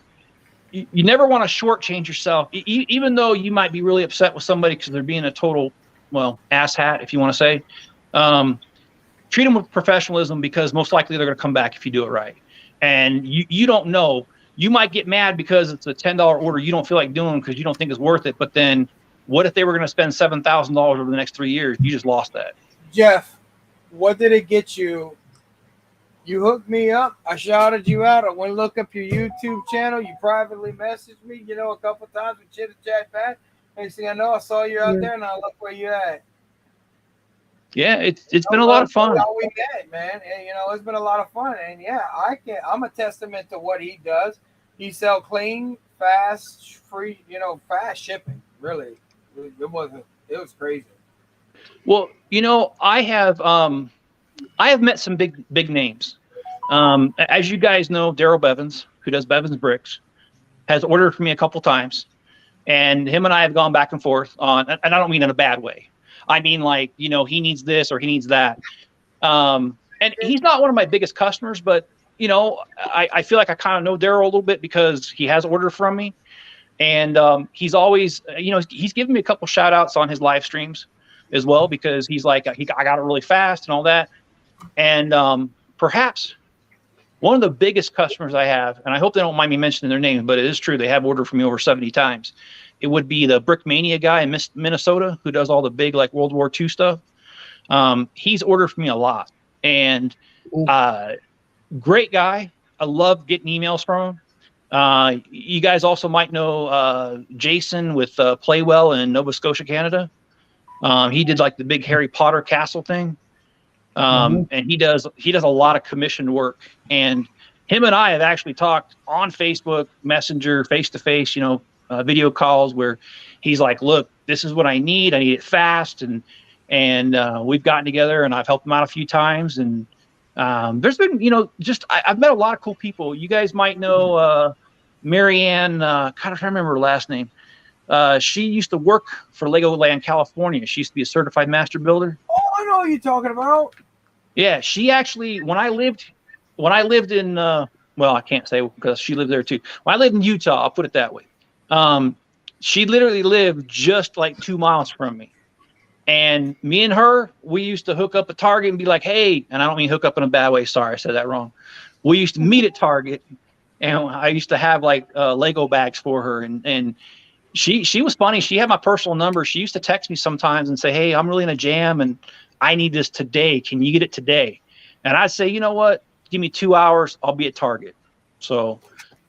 you never want to shortchange yourself, even though you might be really upset with somebody because they're being a total, asshat, if you want to say. Treat them with professionalism, because most likely they're going to come back if you do it right. And you don't know. You might get mad because it's a $10 order you don't feel like doing because you don't think it's worth it. But then what if they were going to spend $7,000 over the next 3 years? You just lost that. Jeff, what did it get you? You hooked me up. I shouted you out. I went to look up your YouTube channel. You privately messaged me, a couple times. We chit-chat back. And see, I know I saw you out there, and I look where you at. Yeah, it's been a lot of fun. How we met, man. And, it's been a lot of fun. And yeah, I'm a testament to what he does. He sell clean, fast, free, fast shipping. Really, it was crazy. Well, I have met some big names. As you guys know, Daryl Bevins, who does Bevins Bricks, has ordered for me a couple times, and him and I have gone back and forth on, and I don't mean in a bad way. I mean, like, he needs this or he needs that. And he's not one of my biggest customers, but, I feel like I kind of know Daryl a little bit because he has ordered from me. And he's always, he's given me a couple shout outs on his live streams as well, because he's like, I got it really fast and all that. And perhaps one of the biggest customers I have, and I hope they don't mind me mentioning their names, but it is true, they have ordered from me over 70 times. It would be the Brick Mania guy in Minnesota who does all the big, like, World War II stuff. He's ordered for me a lot. And great guy. I love getting emails from him. You guys also might know Jason with Playwell in Nova Scotia, Canada. He did like the big Harry Potter castle thing. And he does a lot of commissioned work. And him and I have actually talked on Facebook Messenger, face-to-face, video calls, where he's like, look, this is what I need it fast. And and we've gotten together, and I've helped him out a few times. And there's been, I've met a lot of cool people. You guys might know Marianne. God, I don't remember her last name. She used to work for Legoland California. She used to be a certified master builder. Oh, I know what you're talking about. Yeah, she actually, when I lived in, well, I can't say because she lived there too. When I lived in Utah, I'll put it that way. She literally lived just like 2 miles from me. And me and her, we used to hook up at Target and be like, hey, and I don't mean hook up in a bad way. Sorry, I said that wrong. We used to meet at Target, and I used to have like Lego bags for her. And she was funny. She had my personal number. She used to text me sometimes and say, hey, I'm really in a jam and I need this today. Can you get it today? And I'd say, you know what? Give me 2 hours. I'll be at Target. So,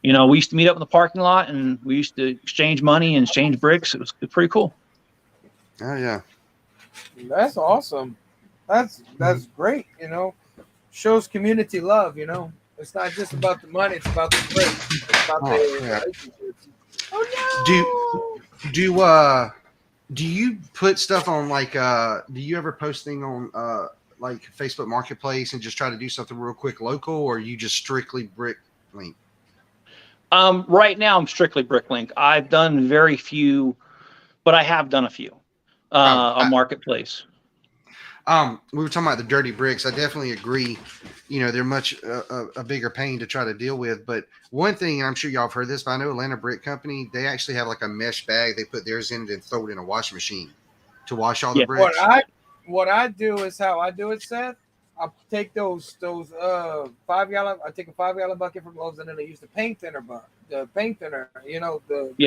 we used to meet up in the parking lot and we used to exchange money and exchange bricks. It was pretty cool. Oh, yeah. That's awesome. That's great. Shows community love. It's not just about the money. It's about the bricks. It's about the relationships. Oh, no. Do you put stuff on do you ever post thing on like Facebook Marketplace and just try to do something real quick local, or are you just strictly Bricklink? Right now I'm strictly Bricklink. I've done very few, but I have done a few on Marketplace. We were talking about the dirty bricks. I definitely agree. They're much a bigger pain to try to deal with. But one thing, and I'm sure y'all have heard this, but I know Atlanta Brick Company, they actually have like a mesh bag. They put theirs in it and throw it in a washing machine to wash all the bricks. What I do is how I do it, Seth. I take those 5 gallon. I take a 5 gallon bucket from Lowe's, and then I use the paint thinner the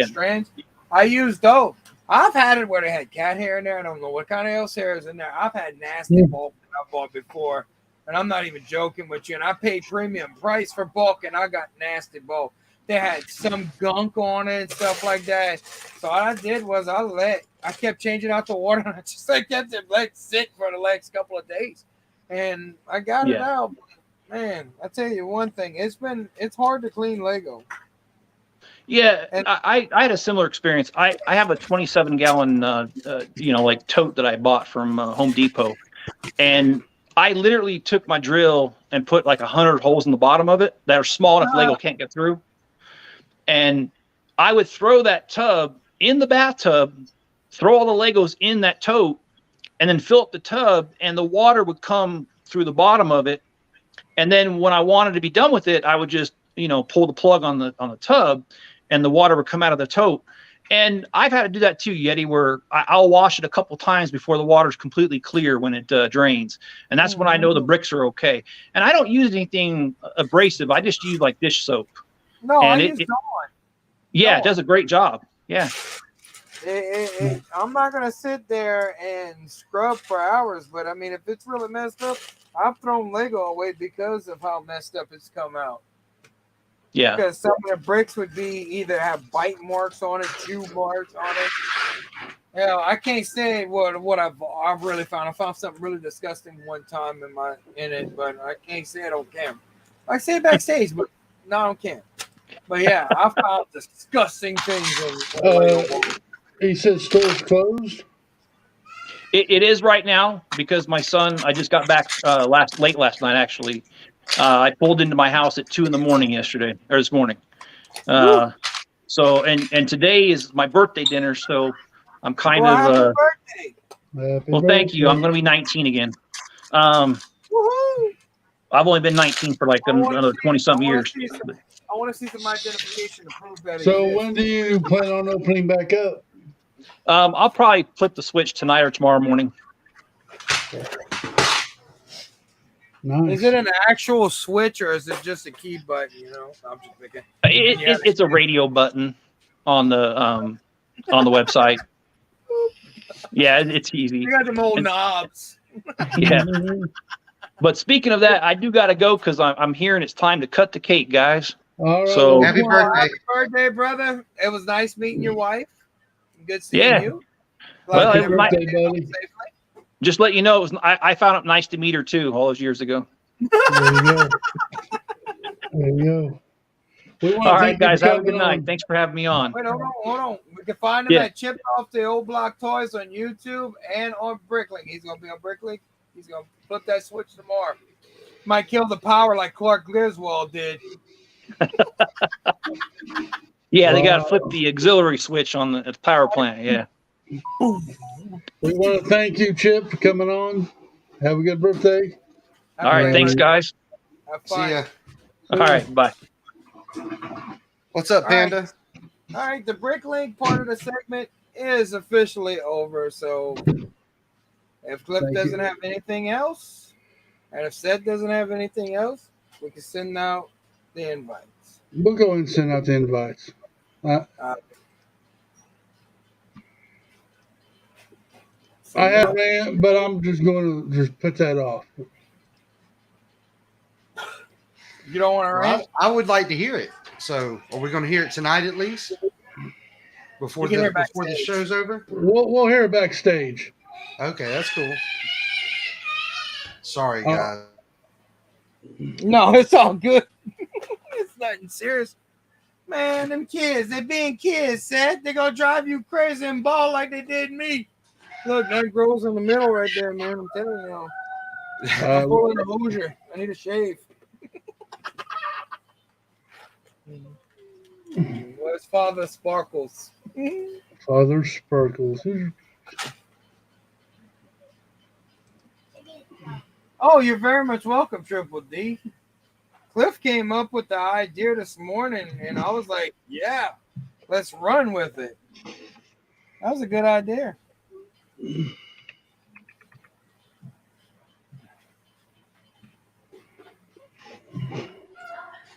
strands. I use those. I've had it where they had cat hair in there. I don't know what kind of else hair is in there. I've had nasty bulk that I bought before, and I'm not even joking with you. And I paid premium price for bulk, and I got nasty bulk. They had some gunk on it and stuff like that. So all I did was I kept changing out the water, and I kept it sit for the next couple of days, and I got it out. Man, I tell you one thing, it's hard to clean Lego. Yeah, and I had a similar experience. I have a 27-gallon tote that I bought from Home Depot, and I literally took my drill and put like 100 holes in the bottom of it that are small enough Lego can't get through. And I would throw that tub in the bathtub, throw all the Legos in that tote, and then fill up the tub, and the water would come through the bottom of it. And then when I wanted to be done with it, I would just pull the plug on the tub, and the water would come out of the tote. And I've had to do that too, Yeti, where I'll wash it a couple times before the water's completely clear when it drains. And that's when I know the bricks are okay. And I don't use anything abrasive. I just use like dish soap. No, and I use Dawn. Yeah, it does a great job. Yeah. I'm not going to sit there and scrub for hours, but I mean, if it's really messed up, I've thrown Lego away because of how messed up it's come out. Yeah. Because some of the bricks would either have bite marks on it, chew marks on it. I can't say what I've really found. I found something really disgusting one time in it, but I can't say it on camera. I say it backstage, but no, I don't care. But yeah, I found disgusting things. He said store's closed. It is right now because my son. I just got back late last night. Actually, I pulled into my house at 2 a.m. this morning. So and today is my birthday dinner. So I'm kind of. Happy birthday! Well, thank you. I'm going to be 19 again. I've only been 19 for like another 20-something years. I want to see some identification to prove that. So when do you plan on opening back up? I'll probably flip the switch tonight or tomorrow morning. Nice. Is it an actual switch or is it just a key button? I'm just thinking. It's a radio button on the website. Yeah, it's easy. You got them old knobs. Yeah. But speaking of that, I do got to go because I'm hearing it's time to cut the cake, guys. All right. So happy birthday. Happy birthday, brother. It was nice meeting your wife. Good seeing you. Well, buddy. Just let you know, I found it nice to meet her too all those years ago. There you go. There you go. All right, guys. Have a good night. Thanks for having me on. Wait, hold on. We can find him at Chip Off the Old Block Toys on YouTube and on Bricken. He's gonna be on Bricken. He's gonna flip that switch tomorrow. Might kill the power like Clark Griswold did. Yeah, they got to flip the auxiliary switch on the power plant. Yeah. We want to thank you, Chip, for coming on. Have a good birthday. All right. Thanks, guys. See ya. All right. Bye. What's up, Panda? All right. The Bricklink part of the segment is officially over. So if Cliff doesn't have anything else, and if Seth doesn't have anything else, we can send out the invites. We'll go and send out the invites. I have, but I'm just going to just put that off. You don't want to rant? I would like to hear it. So, are we going to hear it tonight at least? Before the show's over? We'll hear it backstage. Okay, that's cool. Sorry, guys. No, it's all good. It's nothing serious. Man, them kids, they being kids, Seth. They're going to drive you crazy and ball like they did me. Look, that grows in the middle right there, man. I'm telling you. I'm pulling a Hoosier. I need a shave. Where's Father Sparkles? Father Sparkles. Oh, you're very much welcome, Triple D. Cliff came up with the idea this morning, and I was like, yeah, let's run with it. That was a good idea.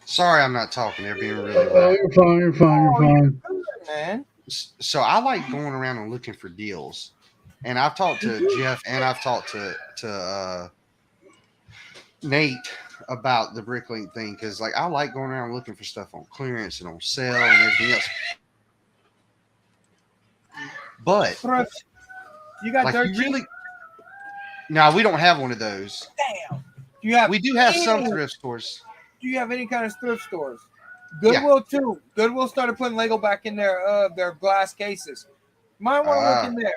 Sorry, I'm not talking. They're being really loud. Oh, you're fine. You're fine. You're fine. Good, man. So I like going around and looking for deals, and I've talked to Jeff and I've talked to Nate about the Bricklink thing because, like, I like going around looking for stuff on clearance and on sale and everything else. But you got like, dirt you really? No, we don't have one of those. Damn. We do have some thrift stores. Do you have any kind of thrift stores? Goodwill too. Goodwill started putting Lego back in their glass cases. Might want to look in there.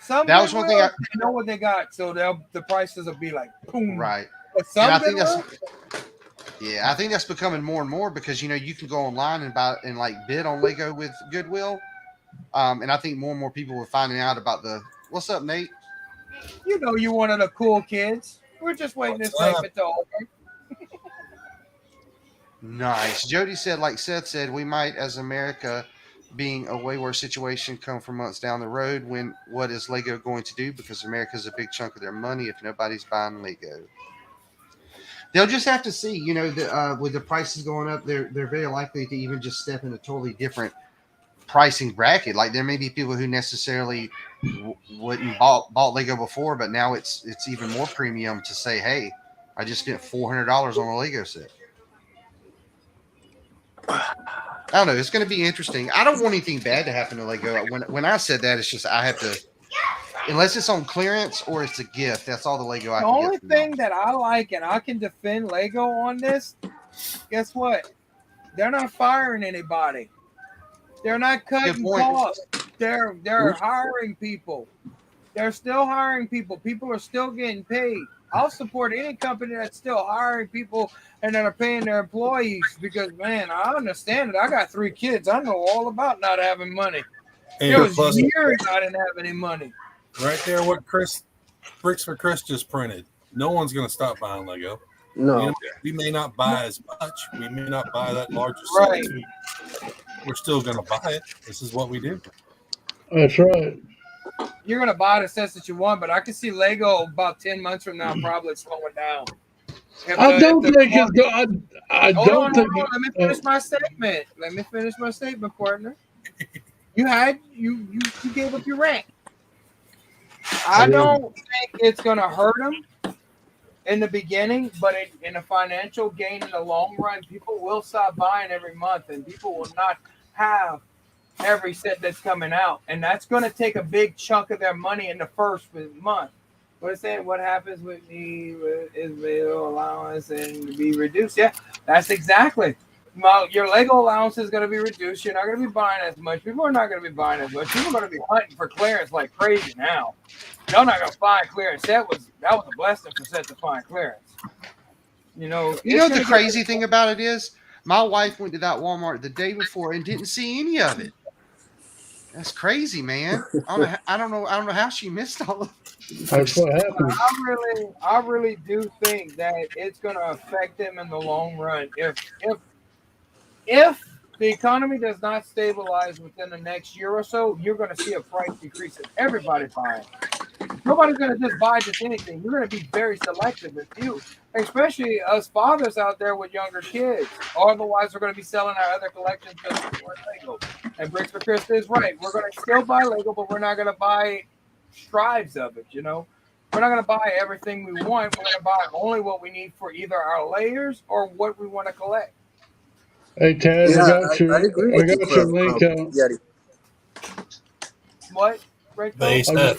Some that was one thing. They know what they got, so the prices will be like boom. Right. But some I think I think that's becoming more and more because you can go online and buy and like bid on Lego with Goodwill, and I think more and more people are finding out about the. What's up, Nate? You're one of the cool kids. We're just waiting this segment to open. Nice. Jody said, like Seth said, we might, as America, being a way worse situation, come from months down the road. When what is Lego going to do? Because America's a big chunk of their money. If nobody's buying Lego, they'll just have to see. With the prices going up, they're very likely to even just step in a totally different pricing bracket. Like there may be people who necessarily wouldn't bought Lego before, but now it's even more premium to say, hey, I just spent $400 on a Lego set. I don't know. It's going to be interesting. I don't want anything bad to happen to Lego. When I said that, it's just I have to, unless it's on clearance or it's a gift. That's all the Lego I can get. The only thing that I like, and I can defend Lego on this, guess what? They're not firing anybody. They're not cutting costs. They're hiring people. They're still hiring people. People are still getting paid. I'll support any company that's still hiring people and that are paying their employees because, man, I understand it. I got 3 kids. I know all about not having money. There was years I didn't have any money. Right there, what Bricks for Chris just printed. No one's going to stop buying Lego. No. We may not buy as much. We may not buy that larger right. set. We're still going to buy it. This is what we do. That's right. You're going to buy the sets that you want, but I can see Lego about 10 months from now probably slowing down. I don't think it's good. I don't think. Let me finish my statement. Let me finish my statement, partner. You gave up your rant. I don't think it's going to hurt them in the beginning, but in a financial gain in the long run, people will stop buying every month, and people will not have every set that's coming out, and that's going to take a big chunk of their money in the first month. What is saying? What happens with me is the allowance and be reduced? Yeah, that's exactly. Well, your Lego allowance is going to be reduced. You're not going to be buying as much. People are not going to be buying as much. People are going to be hunting for clearance like crazy now. Y'all not going to find clearance. That was a blessing for Seth to find clearance. You know The crazy thing about it is, my wife went to that Walmart the day before and didn't see any of it. That's crazy, man. I don't know how she missed all of it. That's what happened. I really do think that it's going to affect them in the long run. If the economy does not stabilize within the next year or so, you're going to see a price decrease in everybody buying. Nobody's going to just buy just anything. You're going to be very selective with you, especially us fathers out there with younger kids. Otherwise, we're going to be selling our other collections just for Lego. And Bricks for Krista is right. We're going to still buy Lego, but we're not going to buy strives of it, you know? We're not going to buy everything we want. We're going to buy only what we need for either our layers or what we want to collect. Hey, Taz, Yeah, I got your link out. Yeti. What? They said.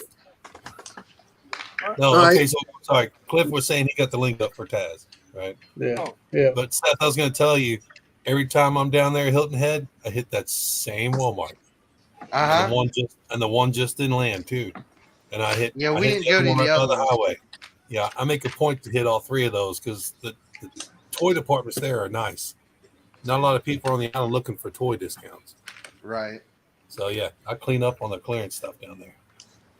No, okay, so sorry. Cliff was saying he got the link up for Taz, right? Yeah. Yeah. But Seth, I was going to tell you, every time I'm down there at Hilton Head, I hit that same Walmart. And the one just in land too. And I hit. Yeah, we didn't go to the other highway. Yeah, I make a point to hit all three of those because the toy departments there are nice. Not a lot of people are on the island looking for toy discounts. Right. So yeah, I clean up on the clearance stuff down there.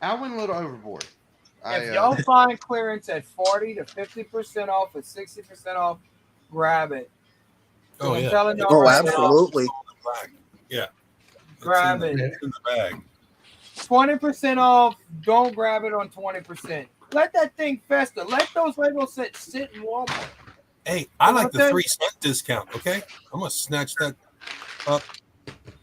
I went a little overboard. If y'all find clearance at 40 to 50% off or 60% off, grab it. Oh, yeah. Oh, absolutely. Yeah. Grab it. It's in the bag. 20% off, don't grab it on 20%. Let that thing fester. Let those Lego sets sit in Walmart. Hey, I like the 3 cent discount, okay? I'm going to snatch that up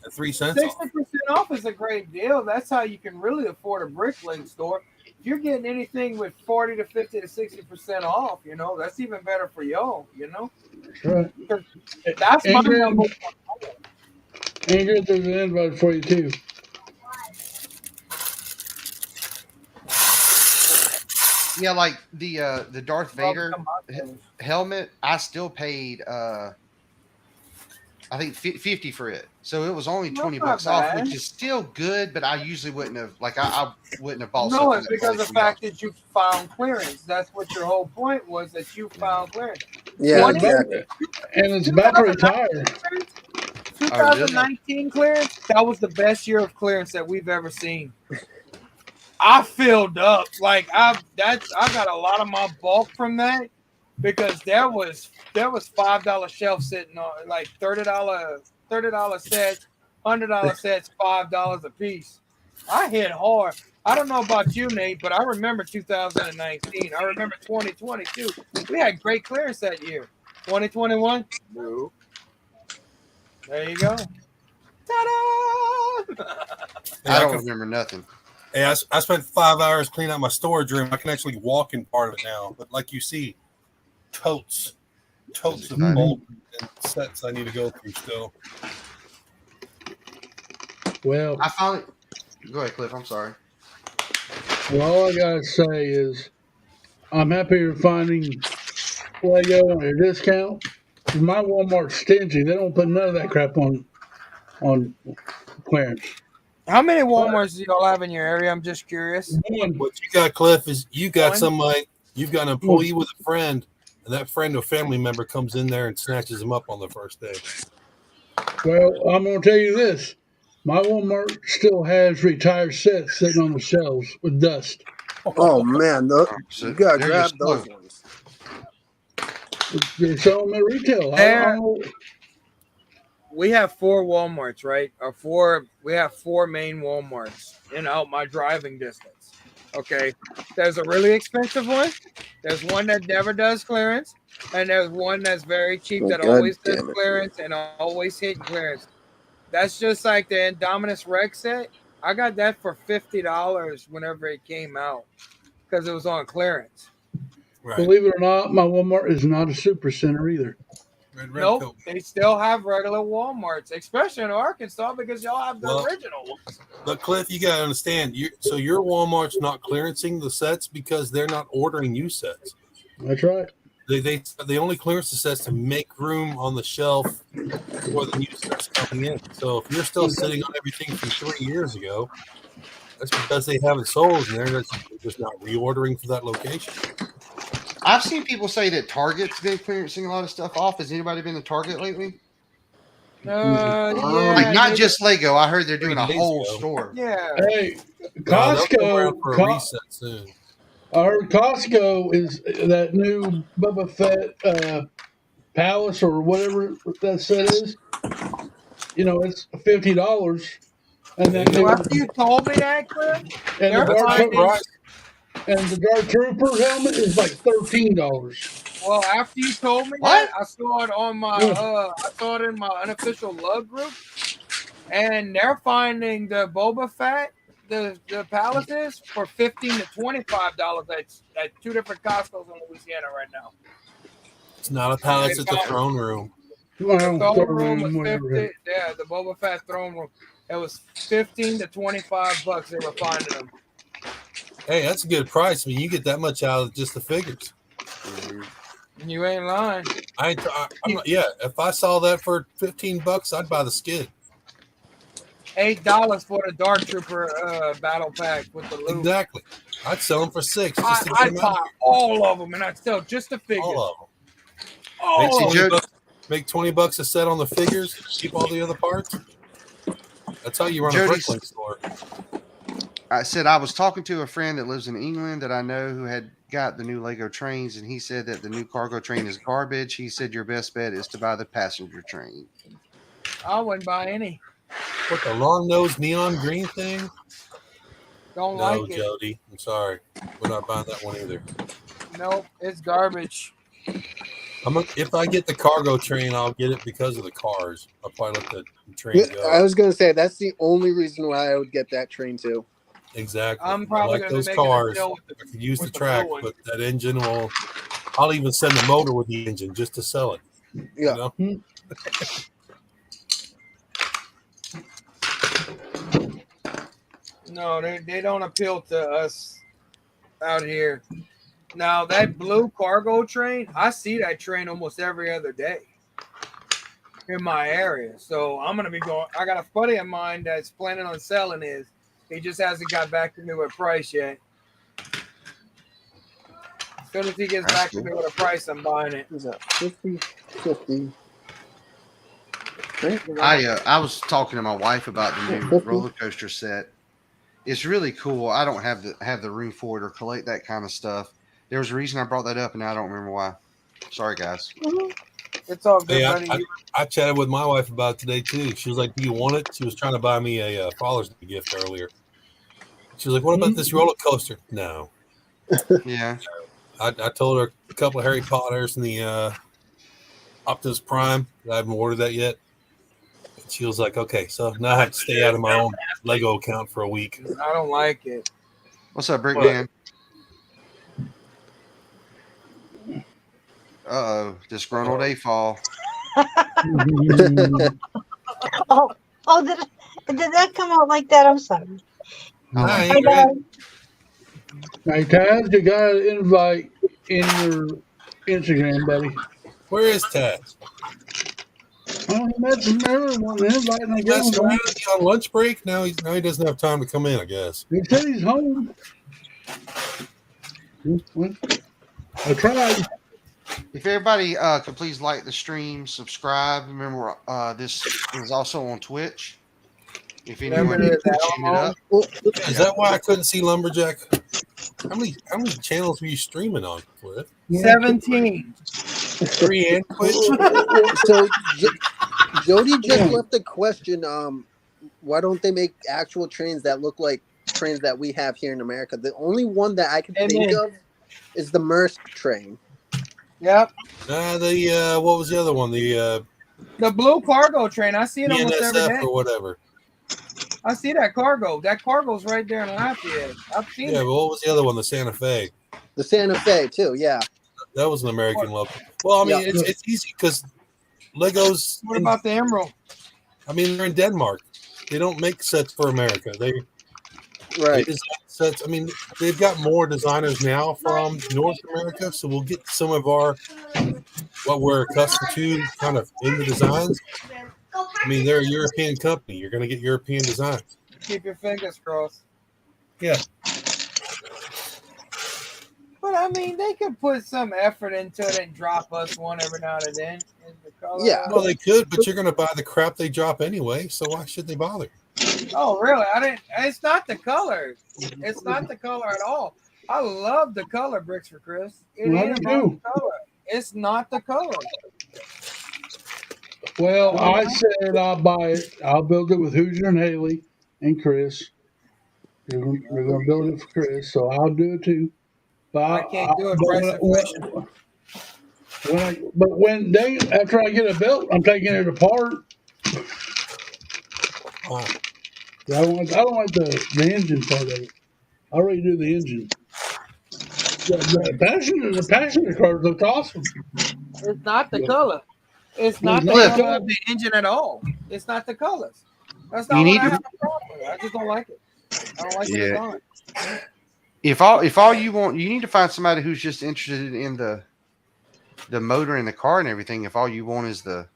at 3 cents 60% off is a great deal. That's how you can really afford a Brickling store. If you're getting anything with 40 to 50 to 60% off, you know, that's even better for y'all, you know? Right. That's my number one. Ingrid, there's an invite for you, too. Yeah, like the Darth Vader helmet, I still paid I think 50 for it. So it was only $20 off, which is still good, but I usually wouldn't have I wouldn't have bought something. No, it's because of the fact that you found clearance. That's what your whole point was, that you found clearance. Yeah, exactly. And it's battery tired. 2019 clearance, that was the best year of clearance that we've ever seen. I filled up. Like I got a lot of my bulk from that because there was $5 shelf sitting on, like $30 sets, $100 sets, $5 a piece. I hit hard. I don't know about you, Nate, but I remember 2019. I remember 2020 too. We had great clearance that year. 2021? No. There you go. Ta-da! I don't remember nothing. Hey, I spent 5 hours cleaning out my storage room. I can actually walk in part of it now. But like you see, totes of bulk and sets I need to go through still. Well, I finally go ahead, Cliff. I'm sorry. Well, all I gotta say is I'm happy you're finding Lego at a discount. My Walmart's stingy. They don't put none of that crap on clearance. How many Walmarts do y'all have in your area? I'm just curious. What you got, Cliff, is you got you've got an employee with a friend, and that friend or family member comes in there and snatches them up on the first day. Well, I'm going to tell you this. My Walmart still has retired sets sitting on the shelves with dust. Oh, man. You got to grab those ones. They're selling them at retail. We have 4 Walmarts, right? We have 4 main Walmarts in out my driving distance. Okay. There's a really expensive one. There's one that never does clearance. And there's one that's very cheap that always does clearance and always hit clearance. That's just like the Indominus Rex set. I got that for $50 whenever it came out because it was on clearance. Right. Believe it or not, my Walmart is not a super center either. Nope, they still have regular Walmarts, especially in Arkansas because y'all have the original ones. But Cliff, you got to understand, so your Walmart's not clearancing the sets because they're not ordering you sets. That's right. They only clearance the sets to make room on the shelf for the new sets coming in. So if you're still sitting on everything from 3 years ago, that's because they haven't sold and they're just not reordering for that location. I've seen people say that Target's been clearancing a lot of stuff off. Has anybody been to Target lately? Yeah. Like not just Lego. I heard they're doing a whole store. Yeah. Hey, Costco. For a reset soon. I heard Costco is that new Boba Fett Palace or whatever that set is. You know, it's $50. And then After you told me that, Cliff, and the Dark Trooper helmet is like $13. Well, after you told me that, I saw it on my I saw it in my unofficial love group, and they're finding the Boba Fett, the palaces for $15 to $25 at 2 different Costco's in Louisiana right now. It's not a palace, it's a throne room. The throne room was 50. Yeah, the Boba Fett throne room. It was $15 to $25. They were finding them. Hey, that's a good price. I mean, you get that much out of just the figures. You ain't lying. I'm not, yeah, if I saw that for $15, I'd buy the skid. $8 for the Dark Trooper battle pack with the loot. Exactly. I'd sell them for $6. I'd buy all of them, and I'd sell just the figures. All of them. Make $20 a set on the figures. Keep all the other parts. That's how you run a Bricken store. I said I was talking to a friend that lives in England that I know who had got the new Lego trains, and he said that the new cargo train is garbage. He said your best bet is to buy the passenger train. I wouldn't buy any. What, the long-nosed neon green thing? Don't like it. No, Jody. I'm sorry. We're not buying that one either. Nope, it's garbage. If I get the cargo train, I'll get it because of the cars. I'll probably let the train go. I was going to say, that's the only reason why I would get that train too. Exactly. I'm probably like those cars. I could use the track, but that engine will. I'll even send the motor with the engine just to sell it. Yeah. You know? No, they don't appeal to us out here. Now that blue cargo train, I see that train almost every other day in my area. So I'm gonna be going. I got a buddy of mine that's planning on selling his. He just hasn't got back to me with a price yet. As soon as he gets back to me with a price, I'm buying it. Is that 50? I was talking to my wife about the new roller coaster set. It's really cool. I don't have the room for it or collect that kind of stuff. There was a reason I brought that up, and I don't remember why. Sorry, guys. It's all good, buddy. buddy. I chatted with my wife about it today too. She was like, "Do you want it?" She was trying to buy me a Father's Day gift earlier. She was like, "What about this roller coaster?" No. Yeah. I told her a couple of Harry Potters and the Optimus Prime. I haven't ordered that yet. And she was like, "Okay, so now I have to stay out of my own Lego account for a week." I don't like it. What's up, Bricken? Disgruntled A-fall. Did that come out like that? I'm sorry. Hey, Taz, you got an invite in your Instagram, buddy. Where is Taz? Oh, he met some everyone inviting again. He's on lunch break now. He doesn't have time to come in, I guess. He said he's home. I tried. If everybody could please like the stream, subscribe. Remember, this is also on Twitch. If anyone is watching it up, is that why I couldn't see Lumberjack? How many channels were you streaming on, Cliff? 17. 3 and Twitch. So Jody just left a question. Why don't they make actual trains that look like trains that we have here in America? The only one that I can think of is the Maersk train. Yep. What was the other one? The blue cargo train. I see it almost every day. or whatever. I see that cargo. That cargo's right there in Lafayette. I've seen it. Yeah, but what was the other one? The Santa Fe. The Santa Fe too. Yeah. That was an American local. Well, I mean, it's easy because Legos. What about the Emerald? I mean, they're in Denmark. They don't make sets for America. They design sets. I mean, they've got more designers now from North America, so we'll get some of our what we're accustomed to kind of in the designs. I mean, they're a European company. You're going to get European designs. Keep your fingers crossed. Yeah. But I mean, they could put some effort into it and drop us one every now and then. Yeah. Well, they could, but you're going to buy the crap they drop anyway, so why should they bother? Oh, really? I didn't. It's not the color. It's not the color at all. I love the color, Bricks for Chris. It ain't about the color. It's not the color. Well, I said I'll buy it. I'll build it with Hoosier and Haley and Chris. They're going to build it for Chris, so I'll do it too. But I can't do it. Price inflation. After I get it built, I'm taking it apart. I don't like the engine part of it. I already do the engine. The passenger car looks awesome. It's not the color. It's not the color of the engine at all. It's not the colors. That's not what I have a problem with. I just don't like it. I don't like the design. If all you want, you need to find somebody who's just interested in the motor and the car and everything. If all you want is the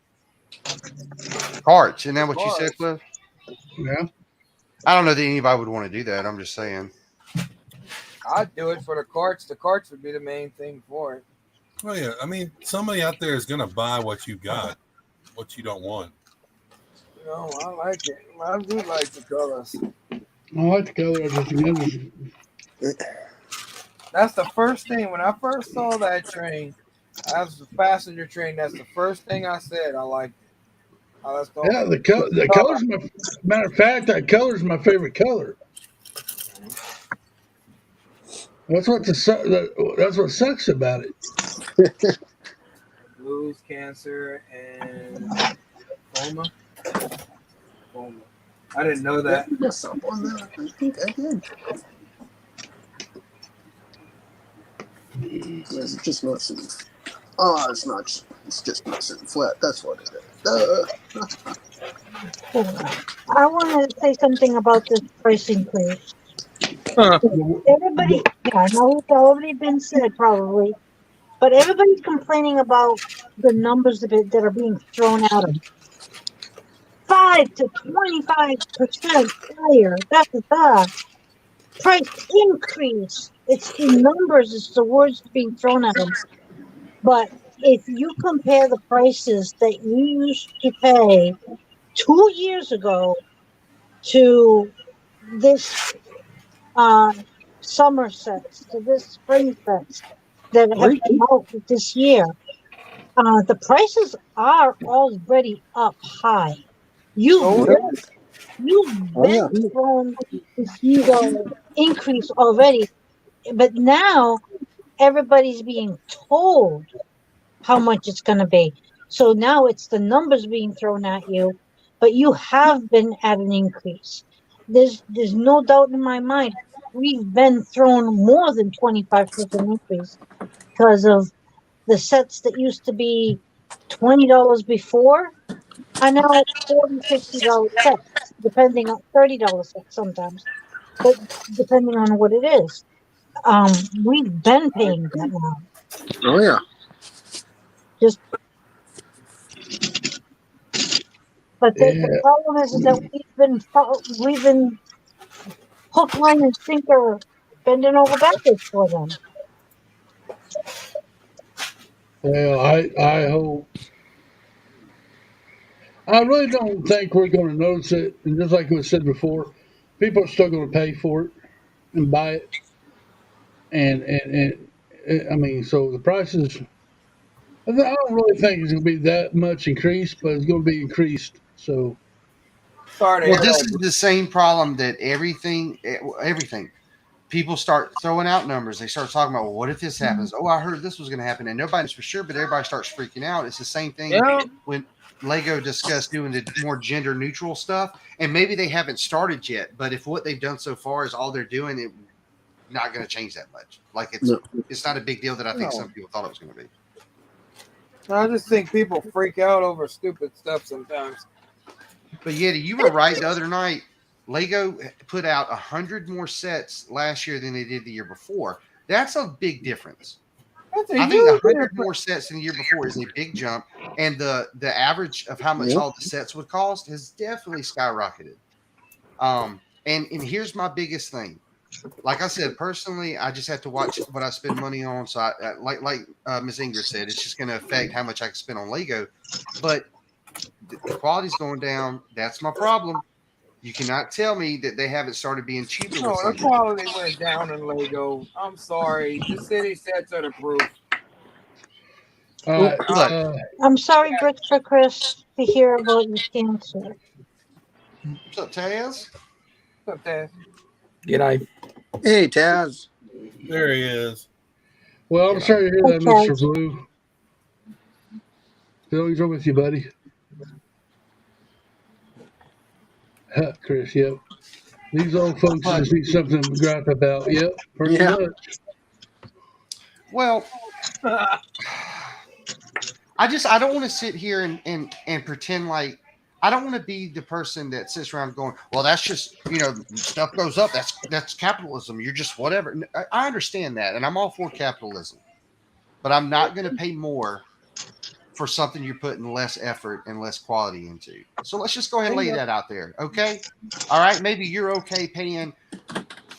parts, isn't that what you said, Cliff? Yeah. I don't know that anybody would want to do that. I'm just saying. I'd do it for the carts. The carts would be the main thing for it. Oh yeah, I mean, somebody out there is going to buy what you got, what you don't want. No, I like it. I do like the colors. I like the colors. That's the first thing. When I first saw that train, as a passenger train, that's the first thing I said. I liked it. Yeah, the color's matter of fact, that color's my favorite color. That's what sucks about it. Blues, cancer, and coma. I didn't know that. I think I did. It's just not sitting. Oh, it's not. It's just not sitting flat. That's what it is. I want to say something about this price increase. Everybody, I know it's already been said probably, but everybody's complaining about the numbers that are being thrown at them. 5 to 25% higher. That's the price increase. It's the numbers. It's the words being thrown at them. But if you compare the prices that you used to pay 2 years ago to this summer sets, to this spring sets that have come out this year, the prices are already up high. You've been thrown this huge increase already, but now everybody's being told how much it's going to be. So now it's the numbers being thrown at you, but you have been at an increase. There's no doubt in my mind. We've been thrown more than 25% increase because of the sets that used to be $20 before are now $40, $50 sets, depending on $30 sets sometimes, but depending on what it is. We've been paying that now. Oh yeah. But the problem is that we've been hook, line, and sinker, bending over backwards for them. Well, I hope. I really don't think we're going to notice it. And just like we said before, people are still going to pay for it and buy it. And I mean, so the prices, I don't really think it's going to be that much increased, but it's going to be increased. So, well, this is the same problem that everything people start throwing out numbers. They start talking about, well, what if this happens? Oh, I heard this was going to happen, and nobody's for sure, but everybody starts freaking out. It's the same thing when Lego discussed doing the more gender neutral stuff, and maybe they haven't started yet. But if what they've done so far is all they're doing, it's not going to change that much. Like it's not a big deal that I think some people thought it was going to be. I just think people freak out over stupid stuff sometimes. But Yeti, you were right the other night Lego put out 100 more sets last year than they did the year before. That's a big difference. I think 100 more sets than the year before is a big jump, and the average of how much all the sets would cost has definitely skyrocketed. And here's my biggest thing. Like I said, personally, I just have to watch what I spend money on. So, like Miss Ingrid said, it's just going to affect how much I can spend on Lego. But the quality's going down. That's my problem. You cannot tell me that they haven't started being cheaper. No, the quality went down in Lego. I'm sorry. The city sets are the proof. I'm sorry, for Chris, to hear about your cancer. What's up, Taz? What's up, Taz? G'day. Hey, Taz. There he is. Well, I'm sorry to hear that, Mr. Blue. Feelings are with you, buddy. Chris, yep. These old folks just need something to gripe about. Yep, pretty much. Well, I don't want to sit here and pretend like I don't want to be the person that sits around going, well, that's just, stuff goes up. That's capitalism. You're just whatever. I understand that, and I'm all for capitalism, but I'm not going to pay more for something you're putting less effort and less quality into. So let's just go ahead and lay that out there. Okay. All right. Maybe you're okay paying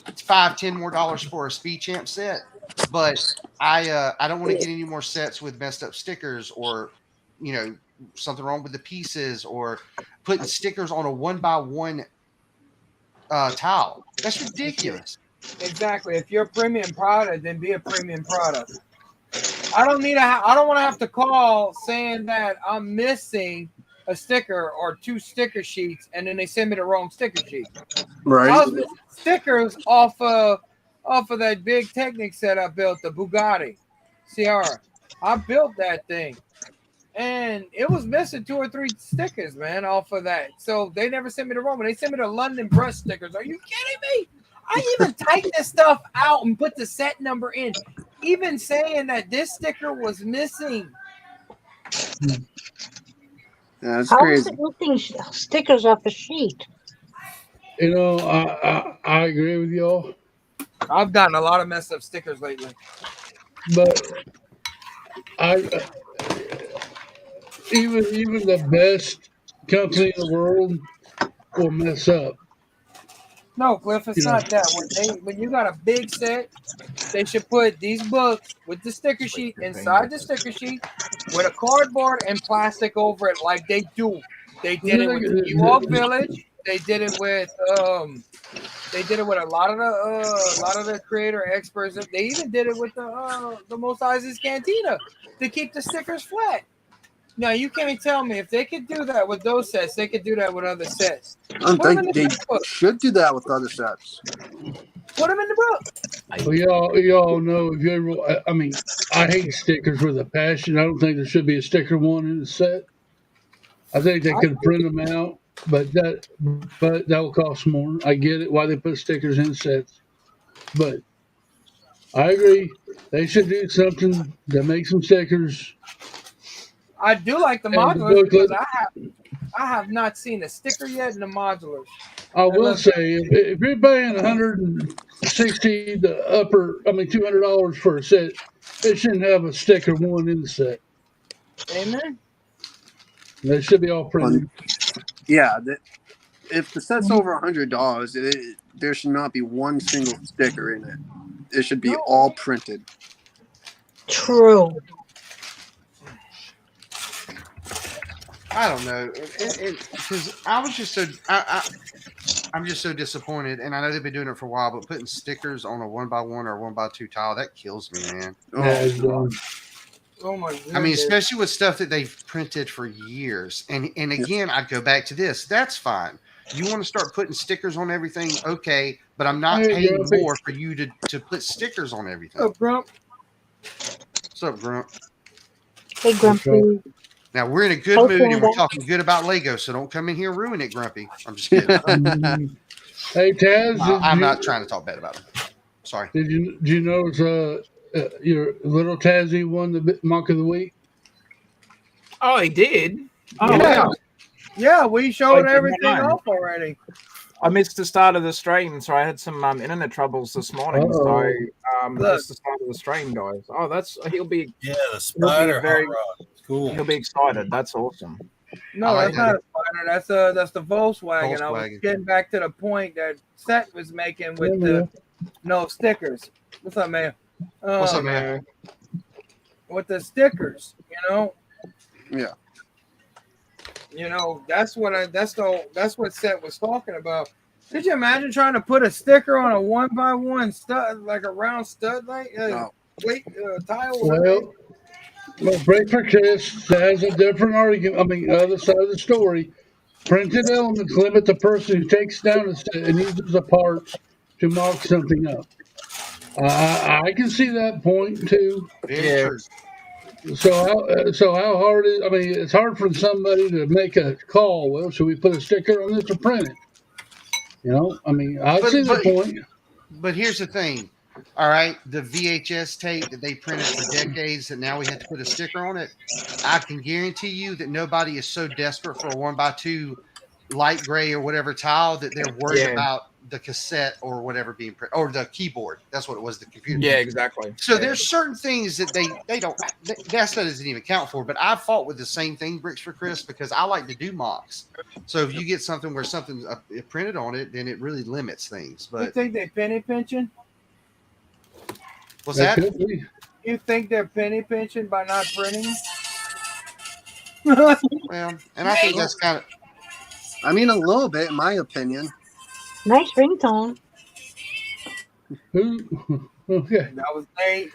$5-10 more for a Speed Champ set, but I don't want to get any more sets with messed up stickers or, something wrong with the pieces or putting stickers on a 1x1 tile. That's ridiculous. Exactly. If you're a premium product, then be a premium product. I don't want to have to call saying that I'm missing a sticker or 2 sticker sheets, and then they send me the wrong sticker sheet. Right. I was missing stickers off of that big Technic set I built, the Bugatti Sierra. I built that thing, and it was missing 2 or 3 stickers, man, off of that. So they never sent me the wrong one. They sent me the London brush stickers. Are you kidding me? I even typed this stuff out and put the set number in, even saying that this sticker was missing. That's How crazy. is it looking stickers off a sheet? I agree with y'all. I've gotten a lot of messed up stickers lately. But even the best company in the world will mess up. No, Cliff, it's not that. When you got a big set, they should put these books with the sticker sheet inside the sticker sheet with a cardboard and plastic over it, like they do. They did it with the New York Village. They did it with a lot of the creator experts. They even did it with the Mos Eisley's Cantina to keep the stickers flat. Now you can't tell me if they could do that with those sets, they could do that with other sets. I think they should do that with other sets. Put them in the book. Well, y'all know if you ever, I hate stickers with a passion. I don't think there should be a sticker one in the set. I think they could print them out, but that will cost more. I get it why they put stickers in sets, but I agree they should do something that makes some stickers. I do like the modulars because I have not seen a sticker yet in the modulars. I will say if you're paying $160 $200 for a set, it shouldn't have a sticker one in the set. Amen. They should be all printed. If the set's over $100, there should not be one single sticker in it. It should be all printed. True. I don't know, because I was just I'm just so disappointed, and I know they've been doing it for a while, but putting stickers on a 1x1 or 1x2 tile, that kills me, man. Oh my goodness. I mean, especially with stuff that they've printed for years. And again, I'd go back to this. That's fine. You want to start putting stickers on everything, okay, but I'm not paying more for you to put stickers on everything. What's up, Grump? What's up, Grump? Hey, Grumpy. Now, we're in a good mood, and we're talking good about Lego, so don't come in here and ruin it, Grumpy. I'm just kidding. Hey, Taz. I'm not trying to talk bad about him. Sorry. Did you notice your little Tazzy won the Monk of the Week? Oh, he did? Oh, yeah. Yeah, we showed everything off already. I missed the start of the stream, so I had some internet troubles this morning. So missed the start of the stream, guys. Oh, he'll be the spider. Cool. He'll be excited. That's awesome. No, that's not a spider. That's the Volkswagen. I was getting back to the point that Seth was making with the stickers. What's up, man? What's up, man? With the stickers, Yeah. That's what Seth was talking about. Could you imagine trying to put a sticker on a 1x1 stud, like a round stud, like tile? Well, Break for Chris has a different argument. I mean, other side of the story. Printed elements limit the person who takes down a set and uses the parts to mark something up. I can see that point too. Yeah. So how hard is? I mean, it's hard for somebody to make a call. Well, should we put a sticker on this or print it? I mean, I see the point. But here's the thing. All right, the VHS tape that they printed for decades that now we have to put a sticker on it. I can guarantee you that nobody is so desperate for a 1x2 light gray or whatever tile that they're worried about the cassette or whatever being printed, or the keyboard. That's what it was, the computer. Yeah, exactly. So there's certain things that they don't, that doesn't even count for. But I fought with the same thing, Bricks for Chris, because I like to do mocks. So if you get something where something's printed on it, then it really limits things. But you think they penny pinching? What's that? You think they're penny pinching by not printing? Well, and I think that's kind of. I mean, a little bit, in my opinion. Nice ringtone. Okay. That was Nate.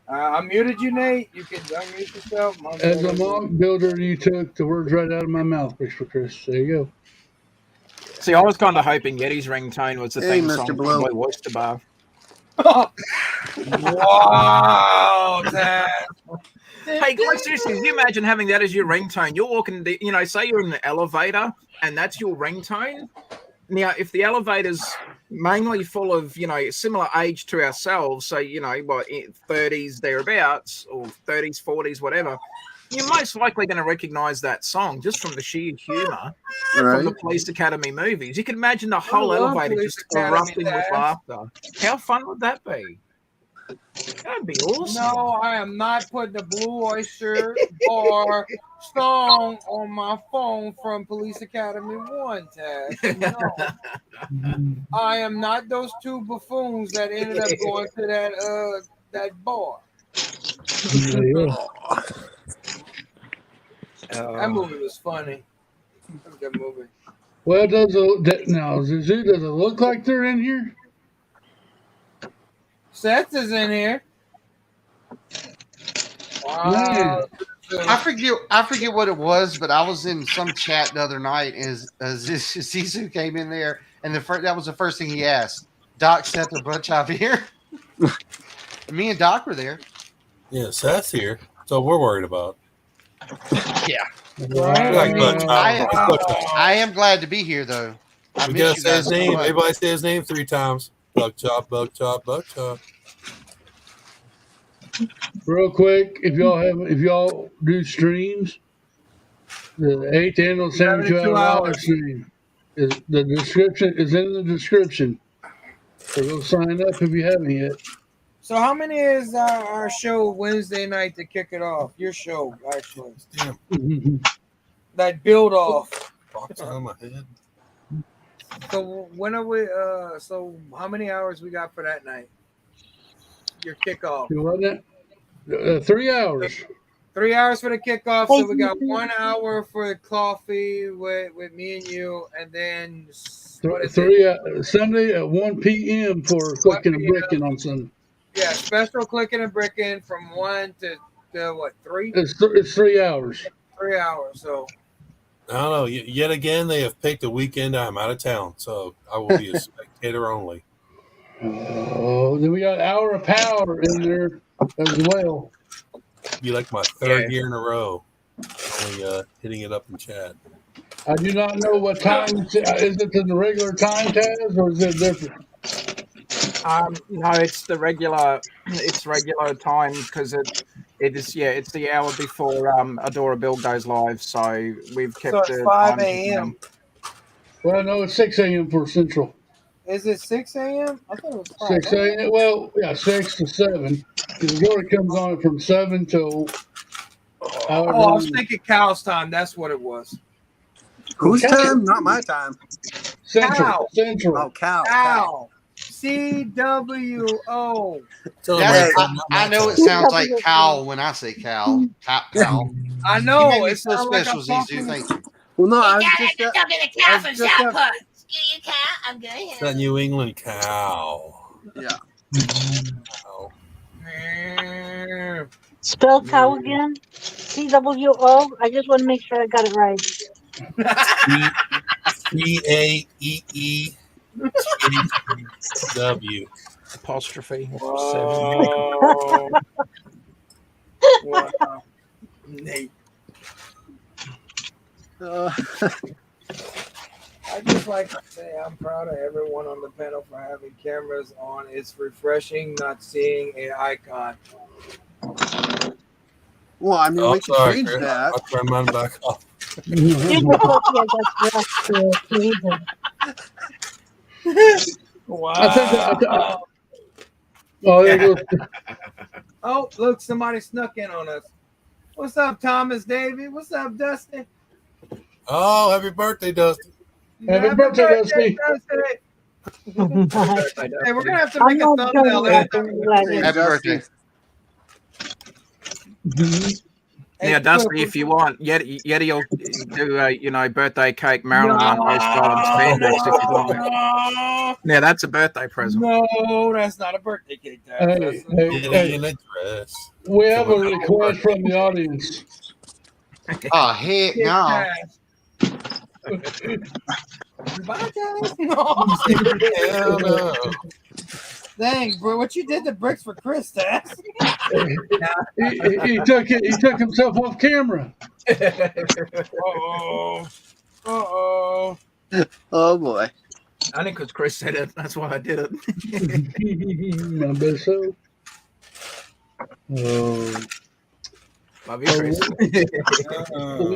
I muted you, Nate. You can unmute yourself. As a mock builder, you took the words right out of my mouth, for Chris. There you go. See, I was kind of hoping Yeti's ringtone was the theme song from Blue Oyster Bar. Wow, Dad. Hey, like seriously, can you imagine having that as your ringtone? You're walking, say you're in the elevator and that's your ringtone. Now, if the elevator's mainly full of, similar age to ourselves, so, 30s thereabouts or 30s, 40s, whatever, you're most likely going to recognize that song just from the sheer humor from the Police Academy movies. You can imagine the whole elevator just erupting with laughter. How fun would that be? That'd be awesome. No, I am not putting the Blue Oyster Bar song on my phone from Police Academy 1, Taz. No. I am not those two buffoons that ended up going to that bar. That movie was funny. That was a good movie. Well, does it look like they're in here? Seth is in here. Wow. I forget what it was, but I was in some chat the other night as Zizou came in there, and that was the first thing he asked. Doc, Seth, or Butchop here? Me and Doc were there. Yeah, Seth's here. So we're worried about. Yeah. I am glad to be here, though. We gotta say his name. Everybody say his name 3 times. Buck chop, buck chop, buck chop. Real quick, if y'all do streams, the 8th annual 72-hour stream is the description is in the description. So go sign up if you haven't yet. So how many is our show Wednesday night to kick it off? Your show, actually. That build off. Box on my head. So when are we? So how many hours we got for that night? Your kickoff. 3 hours. 3 hours for the kickoff. So we got 1 hour for coffee with me and you, and then Sunday at 1 p.m. for Clicken and Bricken on Sunday. Yeah, special Clicken and Bricken from 1 to what, 3? It's 3 hours. 3 hours. So. I don't know. Yet again, they have picked a weekend I'm out of town, so I will be a spectator only. Oh, then we got Hour of Power in there as well. Be like my 3rd year in a row. Only hitting it up in chat. I do not know what time. Is it the regular time, Taz, or is it different? No, it's the regular. It's regular time because it is. Yeah, it's the hour before Adora Build goes live. So we've kept it 5 a.m. Well, no, it's 6 a.m. for Central. Is it 6 a.m.? I thought it was 5. 6 a.m. Well, yeah, 6 to 7. Because Jordan comes on from 7 till. I was thinking Cal's time. That's what it was. Whose time? Not my time. Central. Oh, Cal. CWO. I know it sounds like Cal when I say Cal. Cal. I know. You made me It's feel not like special, I'm Zizu. talking. Thank you. Well, no, I was talking just. to the cow from just Southport. You cow, I'm good. It's that New England cow. Yeah. Spell cow again. CWO. I just want to make sure I got it right. CAEETHW. Apostrophe. Wow. Nate. I just like to say I'm proud of everyone on the panel for having cameras on. It's refreshing not seeing an icon. Well, I mean, we can change that. I'll turn mine back off. Wow. Oh, there goes. Oh, look, somebody snuck in on us. What's up, Thomas Davey? What's up, Dustin? Oh, happy birthday, Dustin. Happy birthday, Dusty. Hey, we're gonna have to make a thumbnail. Happy birthday. Yeah, Dusty, if you want, Yeti will do birthday cake Marilyn Monroe style and spandex if you want. Yeah, that's a birthday present. No, that's not a birthday cake. Hey. In a dress. We have a request from the audience. Oh, heck no. Bye, guys. No. Hell no. Dang, bro, what you did to Bricks for Chris, Taz? He took himself off camera. Uh-oh. Oh, boy. I think because Chris said it. That's why I did it. I bet so. Love you, Chris.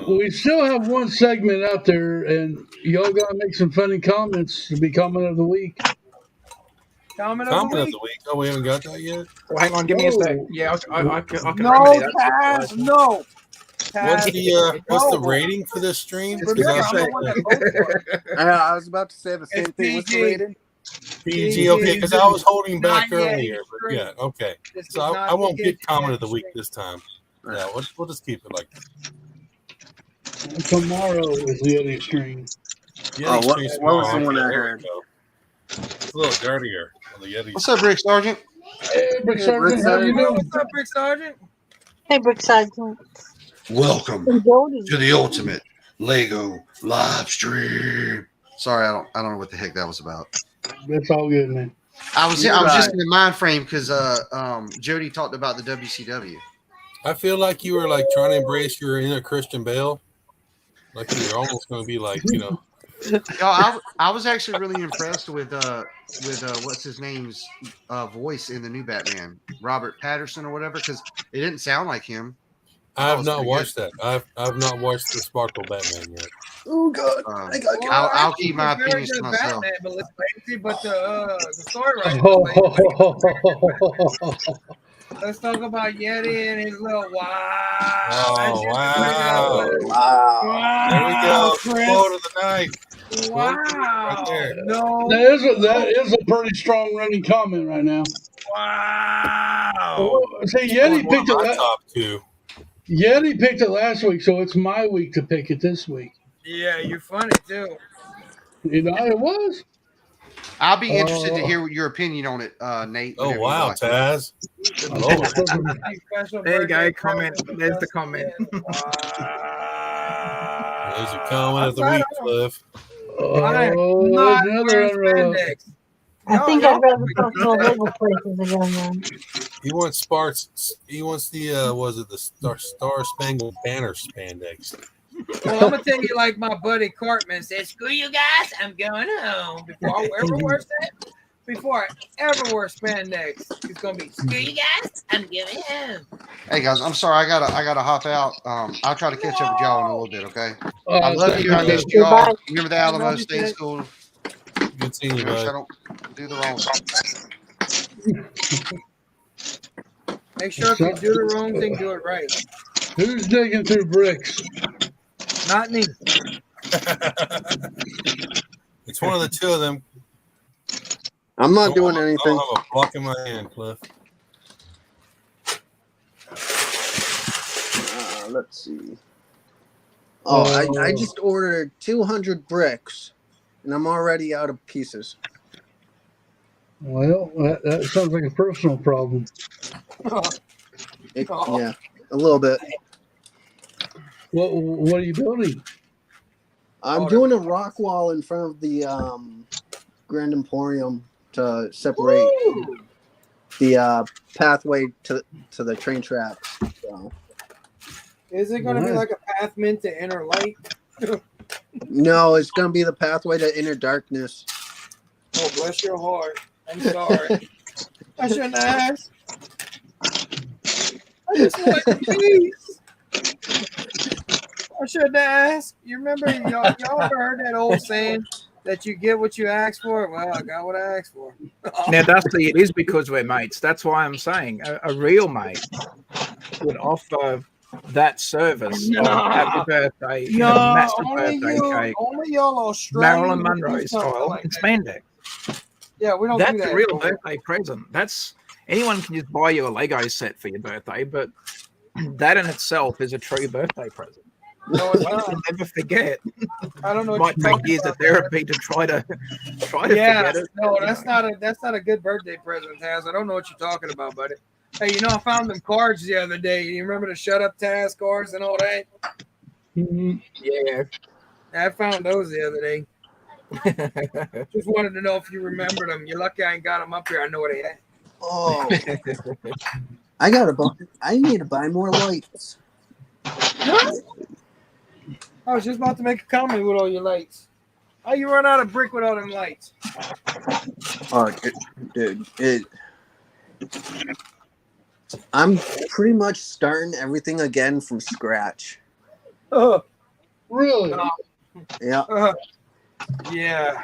We still have one segment out there, and y'all gotta make some funny comments to be comment of the week. Comment of the week. Oh, we haven't got that yet. Well, hang on, give me a sec. Yeah, I can No, remedy that. Taz, no. What's the rating for this stream? I was about to say the same thing. What's the rating? PG, okay, because I was holding back earlier, but yeah, okay. So I won't get comment of the week this time. Yeah, we'll just keep it like that. Tomorrow is the Yeti stream. Yeti stream what was tomorrow. the one I There we heard? go. It's a little dirtier on the Yeti. What's up, Brick Sergeant? Hey, Brick Sergeant, how you doing? What's up, Brick Sergeant? Hey, Brick Sergeant. Welcome to the ultimate Lego live stream. Sorry, I don't know what the heck that was about. That's all good, man. I was just in the mind frame because Jody talked about the WCW. I feel like you were like trying to embrace your inner Christian Bale. Like you were almost going to be like, I was actually really impressed with what's his name's voice in the new Batman, Robert Patterson or whatever, because it didn't sound like him. I have not watched that. I've not watched the Sparkle Batman yet. Oh God! I'll keep my opinions to myself. Batman, but the story Let's talk about Yeti and his little wow. Oh, wow. Wow. There we go. Chris. Quote of the night. Wow. Right there. No. That is a pretty strong running comment right now. Wow. See, Yeti picked it. Top two. Yeti picked it last week, so it's my week to pick it this week. Yeah, you're funny too. You know, it was. I'll be interested to hear your opinion on it, Nate. Oh, wow, Taz. There you go. Comment. There's the comment. There's a comment of the week, Cliff. I think I'd rather talk to Lego places again, man. He wants Sparks. He wants the the Star Spangled Banner spandex. Well, I'm gonna tell you, like my buddy Cartman said, "Screw you guys, I'm going home." Before I ever wear that, before I ever wore spandex. It's gonna be screw you guys. I'm giving him. Hey guys, I'm sorry. I gotta hop out. I'll try to catch up with y'all in a little bit. Okay. I love you. I thank missed you. y'all. Remember the Alamo. Stay in school. Good seeing you, Make bud. sure I don't do the wrong thing. Make sure if you do the wrong thing, do it right. Who's digging through bricks? Not me. It's one of the two of them. I'm not doing I anything. don't have a block in my hand, Cliff. Let's see. Oh, I just ordered 200 bricks, and I'm already out of pieces. Well, that sounds like a personal problem. Yeah, a little bit. What are you building? I'm doing a rock wall in front of the Grand Emporium to separate the pathway to the train tracks. So. Is it gonna be like a path meant to inner light? No, it's gonna be the pathway to inner darkness. Oh, bless your heart. I'm sorry. I shouldn't ask. I just want peace. I shouldn't ask. You remember y'all ever heard that old saying that you get what you ask for? Well, I got what I asked for. Now, Dusty, it is because we're mates. That's why I'm saying a real mate would offer that service of happy birthday, massive birthday cake, only y'all Australians Marilyn do Monroe something style, like and that. spandex. Yeah, we don't That's do that. a real birthday present. That's anyone can just buy you a Lego set for your birthday, but that in itself is a true birthday present. No, it's One not. you'll never forget. I don't know. What Might you're take years of therapy to try to forget it. No, that's not a good birthday present, Taz. I don't know what you're talking about, buddy. Hey, I found them cards the other day. You remember the shut up Taz cards and all that? Mm-hmm. Yeah. I found those the other day. Just wanted to know if you remembered them. You're lucky I ain't got them up here. I know where they at. Oh, I need to buy more lights. I was just about to make a comment with all your lights. How you run out of brick with all them lights? Oh, dude, I'm pretty much starting everything again from scratch. Really? Yeah. Yeah.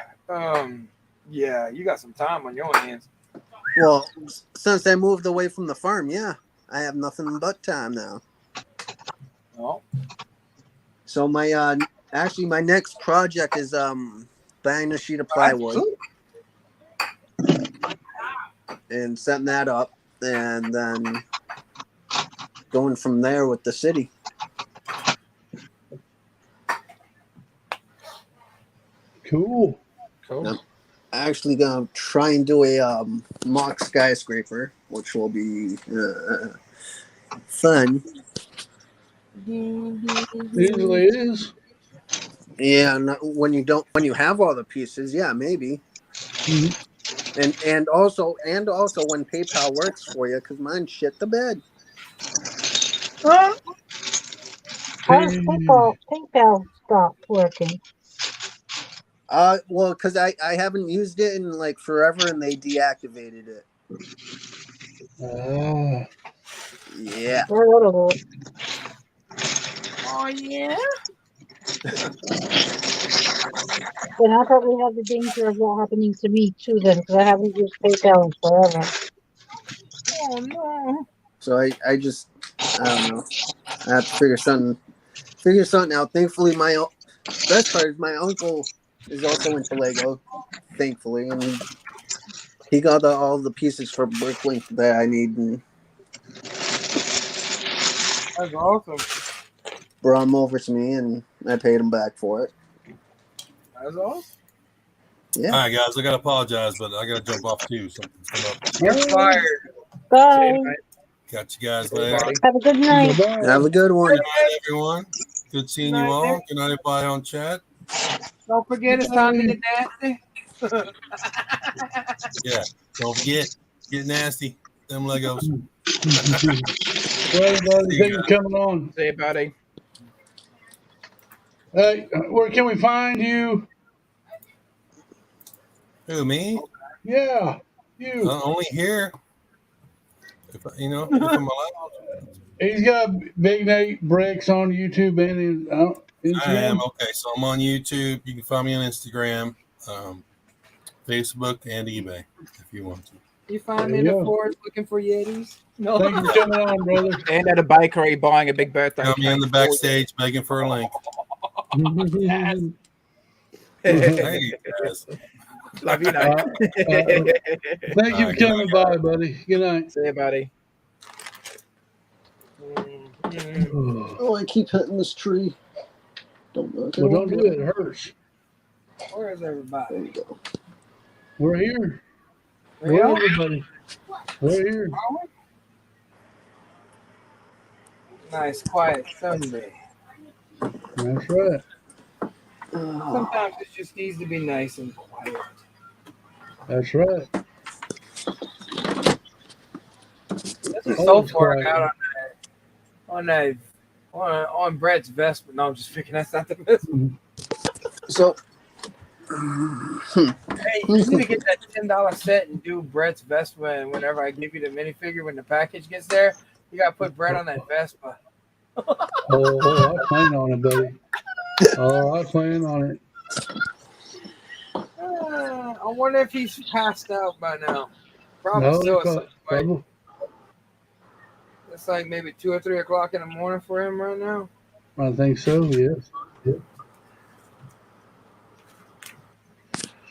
Yeah, you got some time on your hands. Well, since I moved away from the farm, yeah, I have nothing but time now. Oh. So my my next project is buying a sheet of plywood and setting that up, and then going from there with the city. Cool. I'm actually gonna try and do a mock skyscraper, which will be fun. Usually is. Yeah, when you have all the pieces, yeah, maybe. Mm-hmm. And also when PayPal works for you, because mine shit the bed. How does PayPal stop working? Well, because I haven't used it in like forever, and they deactivated it. Yeah. Oh yeah. And I probably have the danger of that happening to me too, then, because I haven't used PayPal in forever. Oh no. So I don't know. I have to figure something out. Thankfully, my best part is my uncle is also into Lego. Thankfully, and he got all the pieces for Bricklink that I need, and that's awesome. Brought them over to me, and I paid him back for it. That's awesome. Yeah. All right, guys, I gotta apologize, but I gotta jump off too. Something's come up. You're fired. Bye. Catch you guys later. Have a good night. Have a good one. Good night, everyone. Good seeing you all. Good night, everybody on chat. Don't forget it's time to get nasty. Yeah, don't forget, get nasty. Them Legos. Well, buddy, thank you for coming on. See you, buddy. Hey, where can we find you? Who, me? Yeah, you. Only here. If I'm allowed. He's got Big Nate Bricks on YouTube and Instagram. I am. Okay, so I'm on YouTube. You can find me on Instagram, Facebook, and eBay if you want to. You find me in the forest looking for Yetis? No. Thank you for coming on, brother. And at a bakery buying a big birthday Got me in the backstage begging for a link. Yes. Hey, guys. Love you, Nate. Thank you for coming by, buddy. Good night. See you, buddy. Oh, I keep hitting this tree. Don't do it. It hurts. Where is everybody? There you go. We're here. Where We're everybody. We're here. Nice, quiet Sunday. That's right. Sometimes it just needs to be nice and quiet. That's right. This is so far out on Brett's vest, but no, I'm just picking that's not the best. So, hey, you need to get that $10 set and do Brett's vest whenever I give you the minifigure when the package gets there. You gotta put Brett on that Vespa. I plan on it, buddy. I plan on it. I wonder if he's passed out by now. Probably No, still. probably. It's like maybe 2 or 3 o'clock in the morning for him right now. I think so, yes. This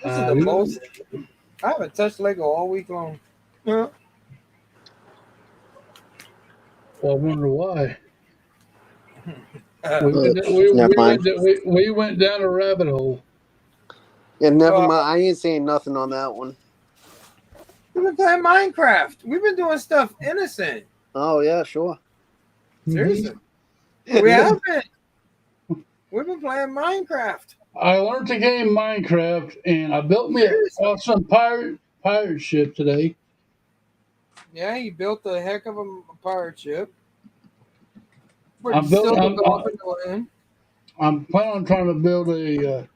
is the most. I haven't touched Lego all week long. Yeah. Well, I wonder why. We went down a rabbit hole. Yeah, never mind. I ain't saying nothing on that one. We've been playing Minecraft. We've been doing stuff innocent. Oh, yeah, sure. Seriously. We have been. We've been playing Minecraft. I learned the game Minecraft, and I built me an awesome pirate ship today. Yeah, you built a heck of a pirate ship. I'm planning on trying to build a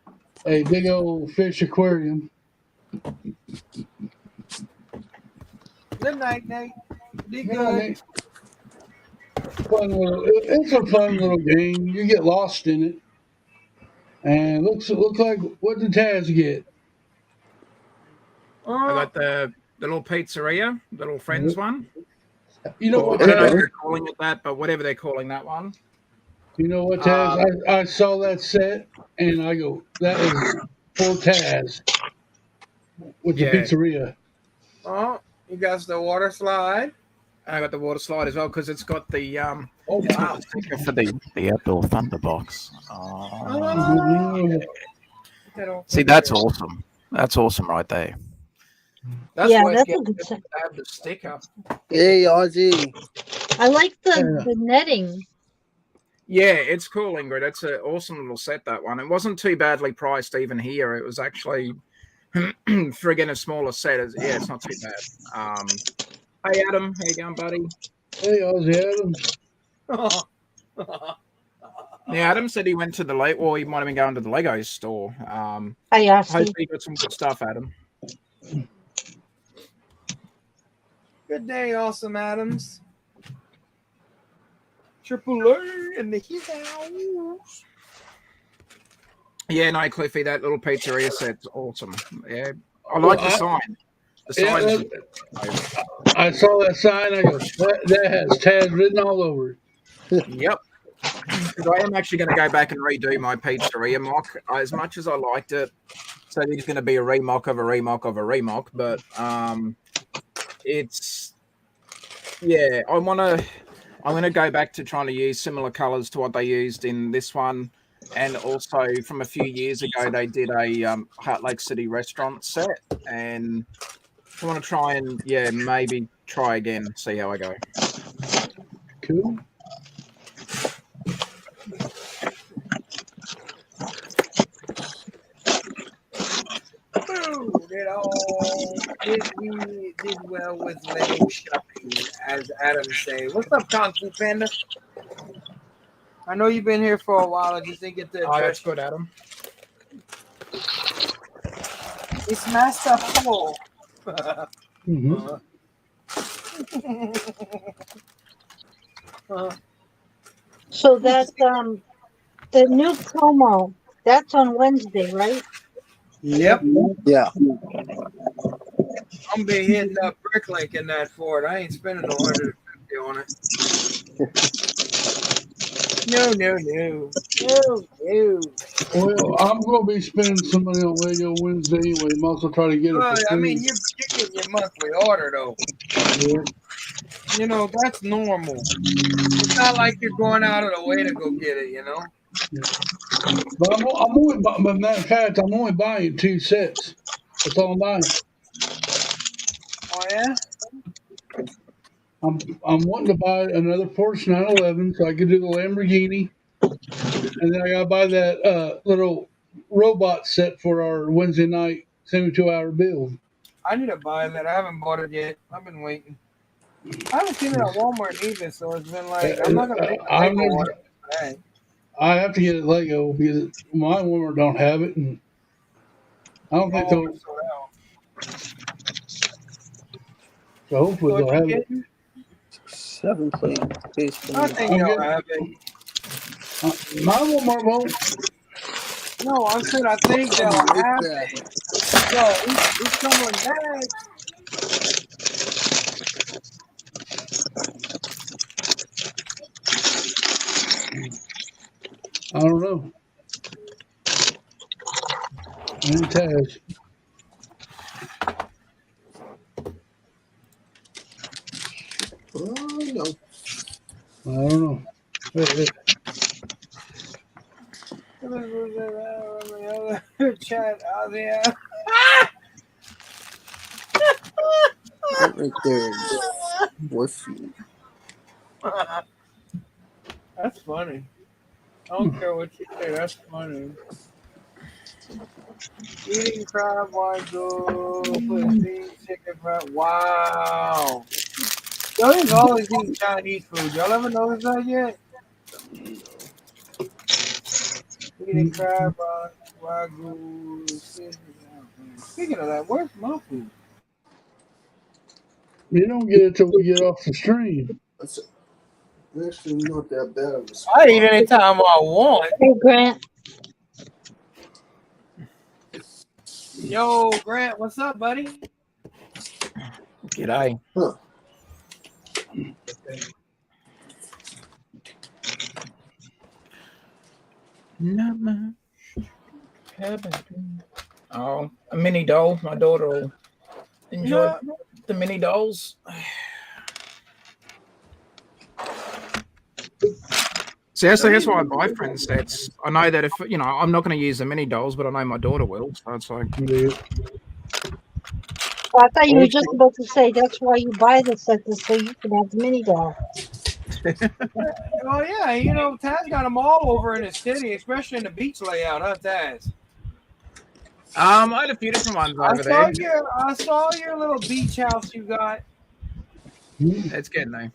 big old fish aquarium. Good night, Nate. Be Good good. night. It's a fun little game. You get lost in it, and looks like what did Taz get? I got the little pizzeria, the little friends one. You know what? I don't know if they're calling it that, but whatever they're calling that one. You know what, Taz? I saw that set, and I go, that is for Taz with the pizzeria. Oh, you got the water slide. I got the water slide as well because it's got the for the outdoor thunderbox. See, that's awesome. That's awesome right there. That's Yeah, why that's it's a good good set. to have the sticker. Hey, Ozzy. I like the netting. Yeah, it's cool, Ingrid. It's an awesome little set, that one. It wasn't too badly priced even here. It was actually, for again, a smaller set. Yeah, it's not too bad. Hey, Adam. How you going, buddy? Hey, Ozzy Adam. Yeah, Adam said he went to the he might have been going to the Lego store. I asked him. Hopefully you got some good stuff, Adam. Good day, Awesome Adams. Triple A in the house. Yeah, no, Cliffy, that little pizzeria set's awesome. Yeah, I like the sign. The sign. I saw that sign. I go, that has Taz written all over it. Yep. Because I am actually going to go back and redo my pizzeria mock. As much as I liked it, so there's going to be a remock of a remock of a remock. But it's I'm going to go back to trying to use similar colors to what they used in this one. And also from a few years ago, they did a Heart Lake City restaurant set. And I want to try and, maybe try again, see how I go. Cool. Did well with Lego shopping, as Adam say. What's up, Kung Fu Panda? I know you've been here for a while. I just didn't get the. Oh, that's good, Adam. It's Master Paul. Mhm. So that the new promo, that's on Wednesday, right? Yep. Yeah. I'm gonna be hitting up Bricklink in that for it. I ain't spending no 150 on it. No. Well, I'm going to be spending some money on Lego Wednesday anyway. I'm also trying to get it for Well, I mean, free. you're getting your monthly order though. Yeah. You know, that's normal. It's not like you're going out of the way to go get it, you know? But I'm only, but matter of fact, I'm only buying 2 sets. That's all I'm buying. Oh, yeah? I'm wanting to buy another Porsche 911 so I can do the Lamborghini, and then I gotta buy that little robot set for our Wednesday night 72-hour build. I need to buy that. I haven't bought it yet. I've been waiting. I haven't seen it at Walmart either, so it's been like, I'm not going to make a I've Lego never. order for that. I have to get it Lego because my Walmart don't have it, and I don't think Oh, they'll. it's sold out. So hopefully So they'll what you have it. getting? 7 plate baseball. I think they'll have it. My Walmart won't. No, I said I think they'll I'm right have back. it. So it's coming back. I don't know. It has. Oh no. I don't know. Chat out there. That right there is morphine. That's funny. I don't care what you say. That's funny. Eating crab go put steamed chicken fried. Wow. Y'all niggas always eat Chinese food. Y'all ever notice that yet? Eating crab wagyu. Speaking of that, where's my food? You don't get it till we get off the stream. That's actually not that bad of a spot. I eat anytime I want. Hey, Grant. Yo, Grant, what's up, buddy? G'day. Huh. Oh, a mini doll. My daughter will enjoy the mini dolls. See, that's why I buy friend sets. I know that if I'm not going to use the mini dolls, but I know my daughter will. So it's like, Well, I thought you were just about to say that's why you buy the set so you can have the mini doll. Well, yeah, Taz got them all over in the city, especially in the beach layout, huh, Taz? I had a few different ones over there. I saw your little beach house you got. It's getting there.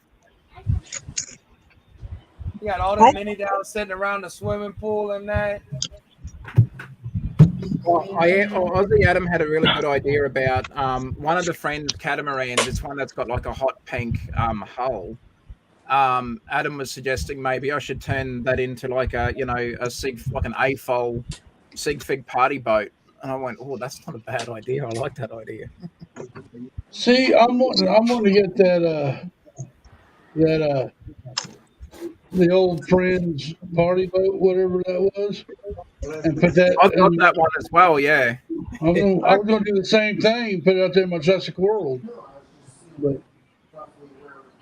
You got all the mini dolls sitting around the swimming pool and that. Ozzy Adam had a really good idea about one of the friend catamarans. It's one that's got like a hot pink hull. Adam was suggesting maybe I should turn that into like a like an AFOL sig fig party boat. And I went, oh, that's not a bad idea. I like that idea. See, I'm wanting to get that the old Friends party boat, whatever that was, and put that. I've got that one as well. Yeah. I was going to do the same thing, put it out there in my Jurassic World, but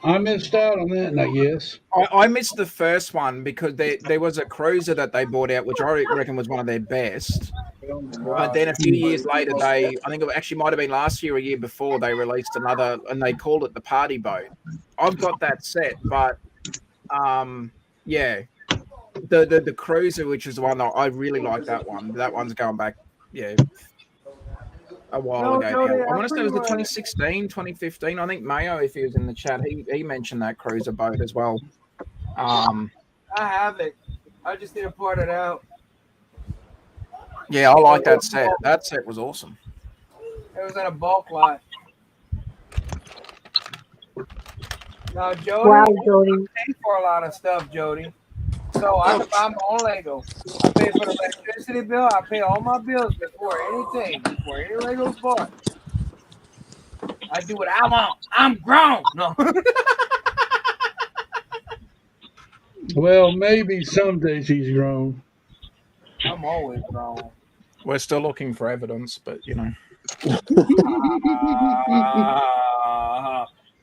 I missed out on that, I guess. I missed the first one because there was a cruiser that they brought out, which I reckon was one of their best. But then a few years later, I think it actually might have been last year or a year before, they released another, and they called it the Party Boat. I've got that set, but yeah, the cruiser, which is the one that I really like, that one. That one's going back, a while ago now. I want to say it was the 2016, 2015. I think Mayo, if he was in the chat, he mentioned that cruiser boat as well. I have it. I just need to part it out. Yeah, I like that set. That set was awesome. It was at a bulk lot. Now, Jody, Wow, Jody. I pay for a lot of stuff, Jody. So I can buy my own Lego. I pay for the electricity bill. I pay all my bills before any Lego's bought. I do what I want. I'm grown. No. Well, maybe some days he's grown. I'm always grown. We're still looking for evidence, but you know.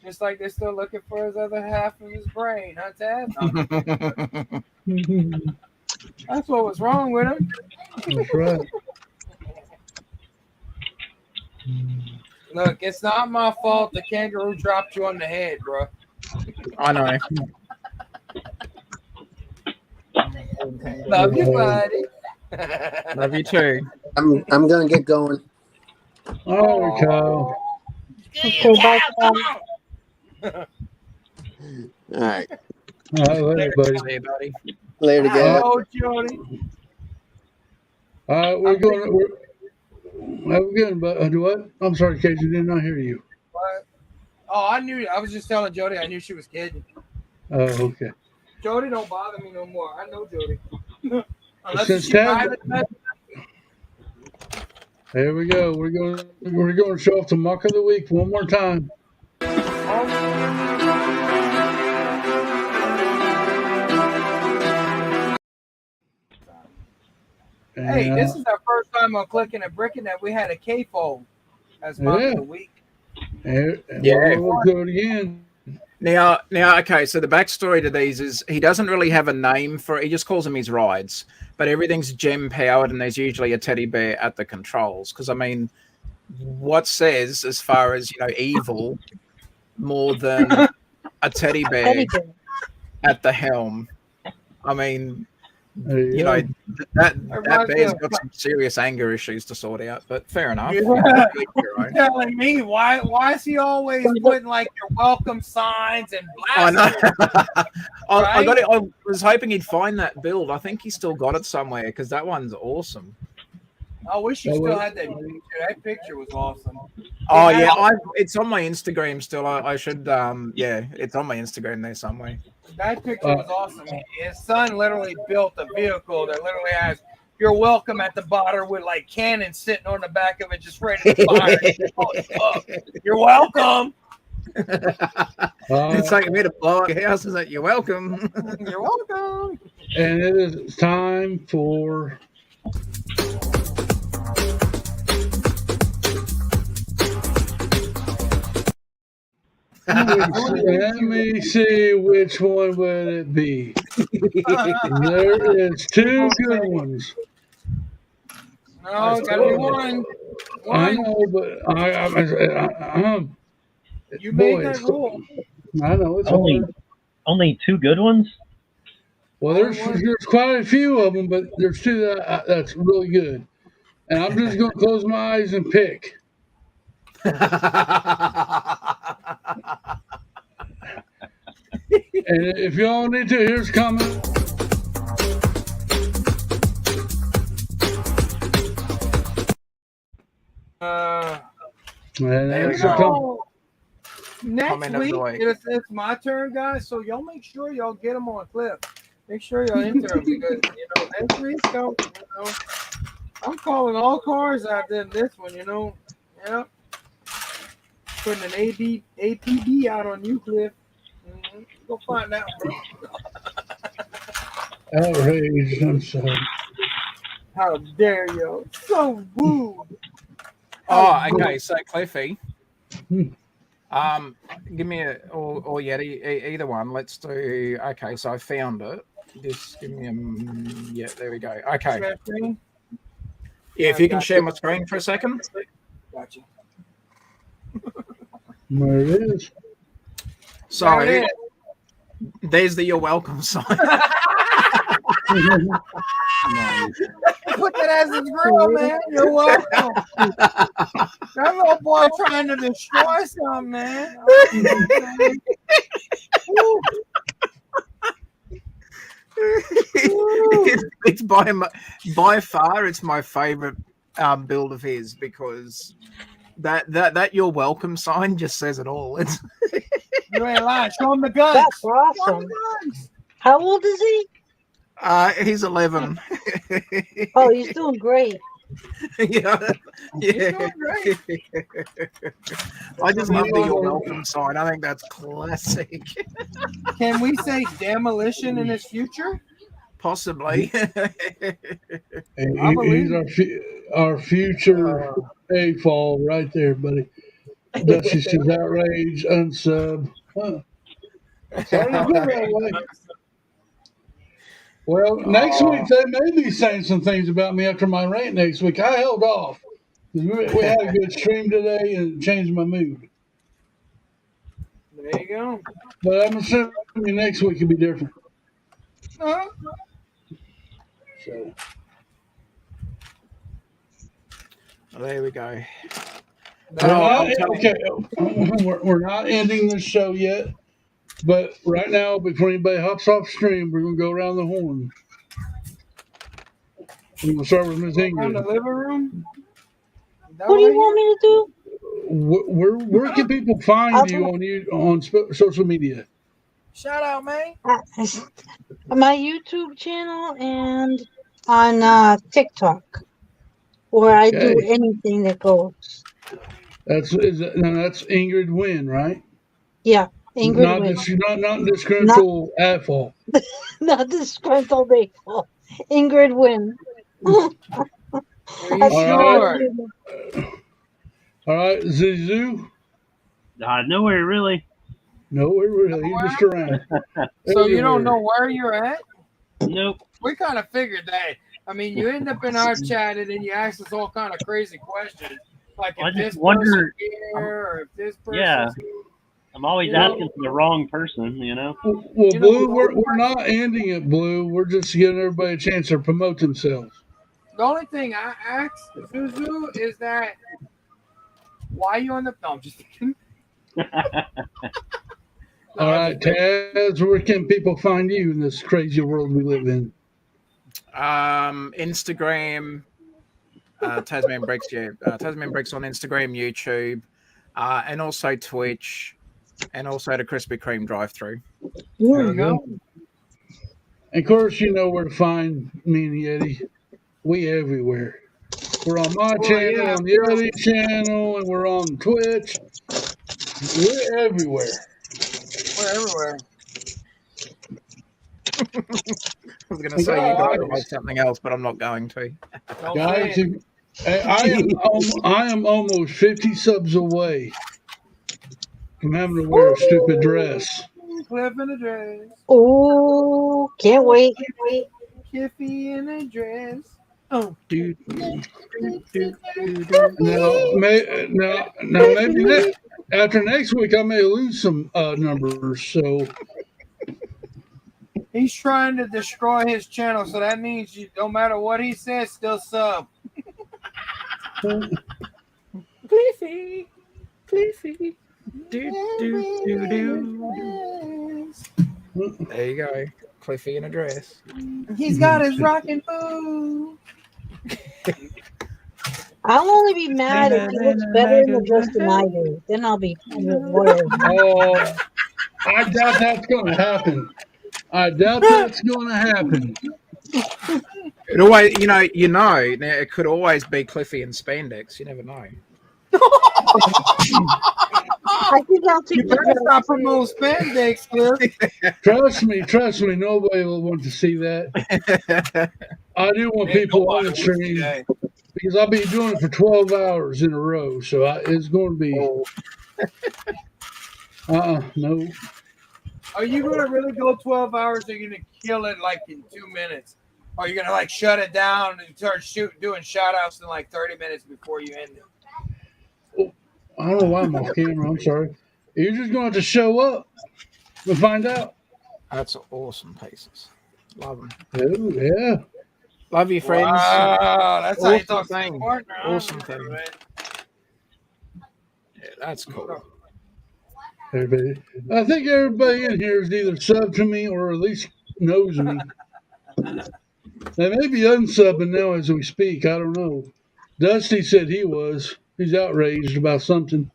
Just like they're still looking for his other half of his brain, huh, Ted? No. That's what was wrong with him. That's right. Look, it's not my fault the kangaroo dropped you on the head, bro. I know. Love you, buddy. Love you too. I'm gonna get going. Oh, Kyle. Okay, bye, Kyle. All right. Later, buddy. See you, buddy. Later, guys. Oh, Jody. We're going. We're good, but do what? I'm sorry, Casey. Did not hear you. What? Oh, I knew. I was just telling Jody. I knew she was kidding. Oh, okay. Jody don't bother me no more. I know Jody. Unless Since she Ted- private message. There we go. We're going to show off the Muck of the Week one more time. Hey, this is our first time on Clicking and Bricken that we had a K-fold as Muck of the Week. We'll do it again. Now, okay. So the backstory to these is he doesn't really have a name for it. He just calls them his rides, but everything's gem powered, and there's usually a teddy bear at the controls. Because I mean, what says as far as evil more than a teddy bear at the helm? I mean, that bear's got some serious anger issues to sort out. But fair enough. You're telling me why is he always putting like your welcome signs and blasting? I got it. I was hoping he'd find that build. I think he still got it somewhere because that one's awesome. I wish you still had that picture. That picture was awesome. Oh yeah, it's on my Instagram still. I should it's on my Instagram there somewhere. That picture was awesome. His son literally built a vehicle that literally has "You're welcome" at the bottom with like cannons sitting on the back of it, just ready to fire. You're welcome. It's like me to blow up your house. Is that you're welcome? You're welcome. And it is time for. Let me see which one would it be. There is two good ones. No, gotta be one. I know, but You made that rule. I know it's only two good ones. Well, there's quite a few of them, but there's two that's really good, and I'm just going to close my eyes and pick. And if y'all need to, here's comment. Next week, it's my turn, guys. So y'all make sure y'all get them on clip. Make sure y'all enter them because next week, I'm calling all cars out there. This one, Yep. Putting an APB out on you, Cliff. Go find out, bro. Outrage! I'm sorry. How dare you? So rude. Oh, okay. So Cliffy, give me or Yeti, either one. Let's do. Okay, so I found it. Just give me a. Yeah, there we go. Okay. Yeah, if you can share my screen for a second. Gotcha. There it is. Sorry. There's the "You're welcome" sign. Put that as his grill, man. You're welcome. That little boy trying to destroy something, man. It's by far it's my favorite build of his because that "You're welcome" sign just says it all. It's You ain't lying. Show him the guns. That's Show him awesome. the guns. How old is he? He's 11. Oh, he's doing great. yeah. He's doing great. I just love the "You're welcome" sign. I think that's classic. Can we say demolition in his future? Possibly. He's our future A-fall right there, buddy. Dusty says outrage, unsub. Huh. Sorry to go that way. Well, next week they may be saying some things about me after my rant next week. I held off. We had a good stream today and it changed my mood. There you go. But I'm assuming next week will be different. Uh-huh. So. There we go. We're not ending the show yet, but right now, before anybody hops off stream, we're going to go around the horn. We're going to start with Ms. Ingrid. In the living room? What do you want me to do? Where can people find you on social media? Shout out, man. My YouTube channel and on TikTok, where I do anything that goes. That's Ingrid Wynn, right? Yeah, Ingrid Wynn. Not disgruntled AFL. Not disgruntled AFL. Ingrid Wynn. All right, Zizu. Nowhere really. Nowhere really. You're just around. So you don't know where you're at? Nope. We kind of figured that. I mean, you end up in our chat and then you ask us all kind of crazy questions. Like if this person here or if this person. Yeah. I'm always asking for the wrong person, you know? Well, Blue, we're not ending it, Blue. We're just giving everybody a chance to promote themselves. The only thing I asked Zuzu is that why are you on the... No, I'm just kidding. All right, Taz, where can people find you in this crazy world we live in? Instagram, Tasman Bricks, Tasman Bricks on Instagram, YouTube, and also Twitch, and also the Krispy Kreme drive-through. There you go. And of course, you know where to find me and Yeti. We everywhere. We're on my channel, on the Yeti channel, and we're on Twitch. We're everywhere. We're everywhere. I was going to say you got to write something else, but I'm not going to. Guys, I am almost 50 subs away from having to wear a stupid dress. Cliff in a dress. Oh, can't wait. Kiffy in a dress. Oh, dude. Now maybe after next week I may lose some numbers. So he's trying to destroy his channel, so that means you, no matter what he says, still sub. Cliffy. There you go. Cliffy in a dress. He's got his rockin' boo. I'll only be mad if he looks better in the dress than I do. Then I'll be worried. Oh, I doubt that's going to happen. It always, it could always be Cliffy in spandex. You never know. I think I'll take the dress. Stop promoting spandex, Cliff. Trust me, nobody will want to see that. I do want people on the stream because I'll be doing it for 12 hours in a row, so it's going to be. No. Are you going to really go 12 hours? Or are you going to kill it like in 2 minutes? Or are you going to like shut it down and start doing shout outs in like 30 minutes before you end it? I don't know why I'm off camera. I'm sorry. You're just going to have to show up to find out. That's awesome, Paces. Love them. Oh, yeah. Love you, friends. Wow, that's awesome how you talk thing. to partner. Awesome thing. Yeah, that's cool. Everybody, I think everybody in here is either sub to me or at least knows me. They may be unsubbing now as we speak. I don't know. Dusty said he was. He's outraged about something.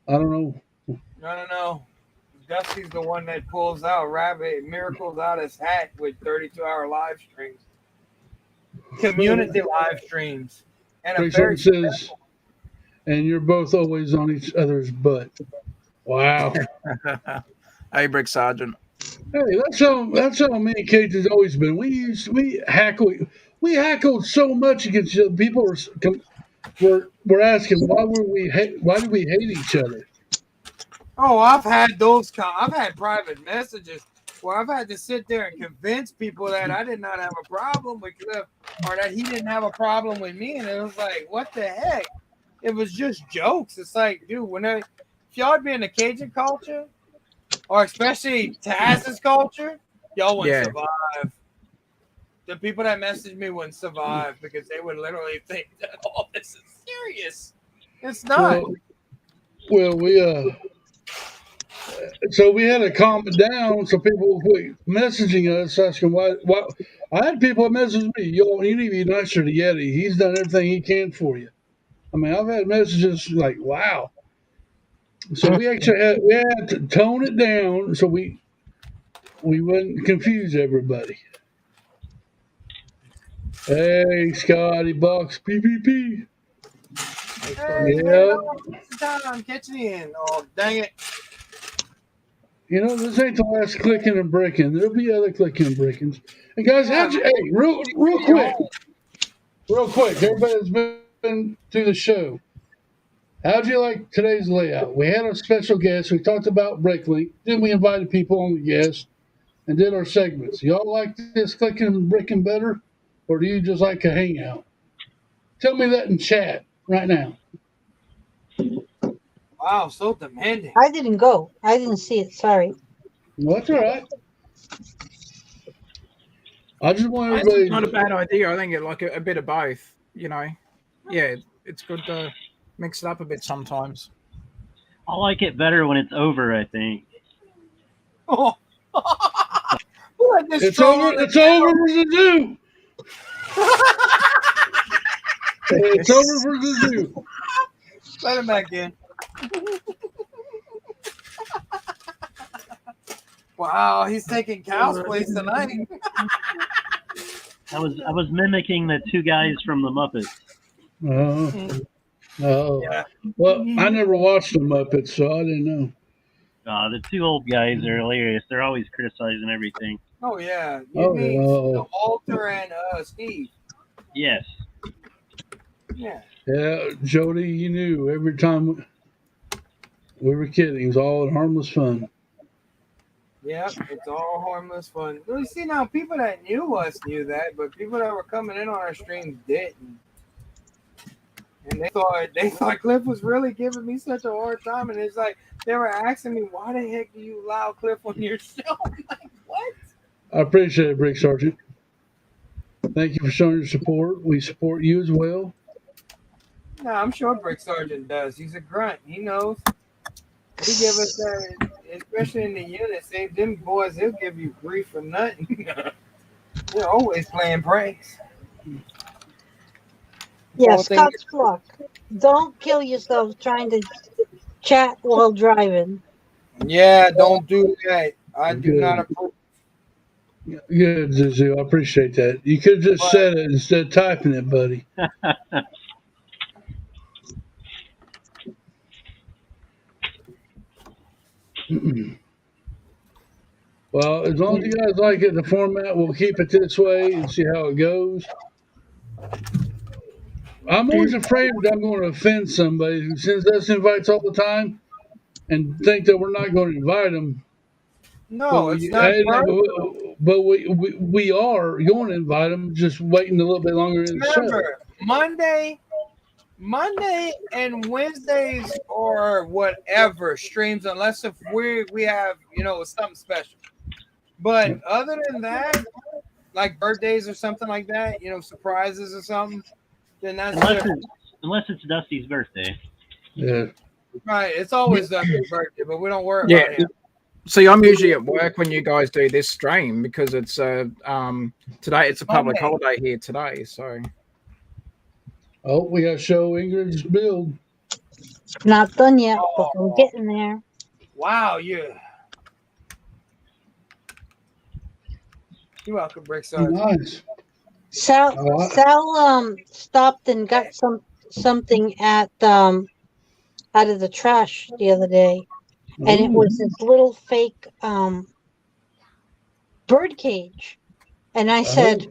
I don't know. No. Dusty's the one that pulls out rabbit miracles out his hat with 32-hour live streams, community live streams, and a very says, and you're both always on each other's butt. Wow. Hey, Brick Sergeant. Hey, that's how me and Cage has always been. We hackled so much against each other. People were asking why did we hate each other? Oh, I've had those. I've had private messages where I've had to sit there and convince people that I did not have a problem with Cliff, or that he didn't have a problem with me, and it was like, what the heck? It was just jokes. It's like, dude, if y'all be in the Cajun culture, or especially Taz's culture, y'all wouldn't survive. The people that messaged me wouldn't survive because they would literally think that all this is serious. It's not. Well, so we had to calm it down. So people were messaging us asking why. I had people message me, "Yo, you need to be nicer to Yeti. He's done everything he can for you." I mean, I've had messages like, "Wow." So we had to tone it down so we wouldn't confuse everybody. Hey, Scotty Box, PPP. Hey, yeah. I'm catching in. Oh, dang it. You know, this ain't the last Clicking and Bricken. There'll be other Clicking and Brickens. And guys, real quick, everybody that's been to the show, how'd you like today's layout? We had a special guest. We talked about Bricklink. Then we invited people on the guest and did our segments. Y'all like this Clicking and Bricken better? Or do you just like a hangout? Tell me that in chat right now. Wow, so demanding. I didn't go. I didn't see it. Sorry. Well, that's all right. I just want everybody. It's not a bad idea. I think it like a bit of both. You know, yeah, it's good to mix it up a bit sometimes. I like it better when it's over. I think. Oh. It's over. It's over for the zoo. It's over for the zoo. Let him back in. Wow, he's taking Cal's place tonight. I was mimicking the two guys from the Muppets. Oh. Yeah. Well, I never watched the Muppets, so I didn't know. The two old guys are hilarious. They're always criticizing everything. Oh yeah, you mean Walter and Steve? Yes. Yeah. Yeah, Jody, you knew every time we were kidding. It was all harmless fun. Yeah, it's all harmless fun. You see, now people that knew us knew that, but people that were coming in on our streams didn't. And they thought Cliff was really giving me such a hard time, and it's like they were asking me, "Why the heck do you allow Cliff on your show?" I'm like, what? I appreciate it, Brick Sergeant. Thank you for showing your support. We support you as well. No, I'm sure Brick Sergeant does. He's a grunt. He knows. He give us that, especially in the unit. Say them boys, he'll give you grief for nothing. They're always playing pranks. Yeah, Scott's Flock. Don't kill yourself trying to chat while driving. Yeah, don't do that. I do not approve. Good, Zuzu. I appreciate that. You could have just said it instead of typing it, buddy. Well, as long as you guys like it, the format, we'll keep it this way and see how it goes. I'm always afraid that I'm going to offend somebody who sends us invites all the time and think that we're not going to invite them. No, it's not. But we are going to invite them, just waiting a little bit longer in the show. Remember, Monday and Wednesdays or whatever streams, unless if we have something special. But other than that, like birthdays or something like that, surprises or something, then that's unless it's Dusty's birthday. Yeah. Right. It's always Dusty's birthday, but we don't worry about him. See, I'm usually at work when you guys do this stream because it's today it's a public holiday here today, so. Oh, we got to show Ingrid's build. Not done yet, but we're getting there. Wow, yeah. You're welcome, Brick. Nice. Sal stopped and got something at out of the trash the other day, and it was this little fake bird cage, and I said,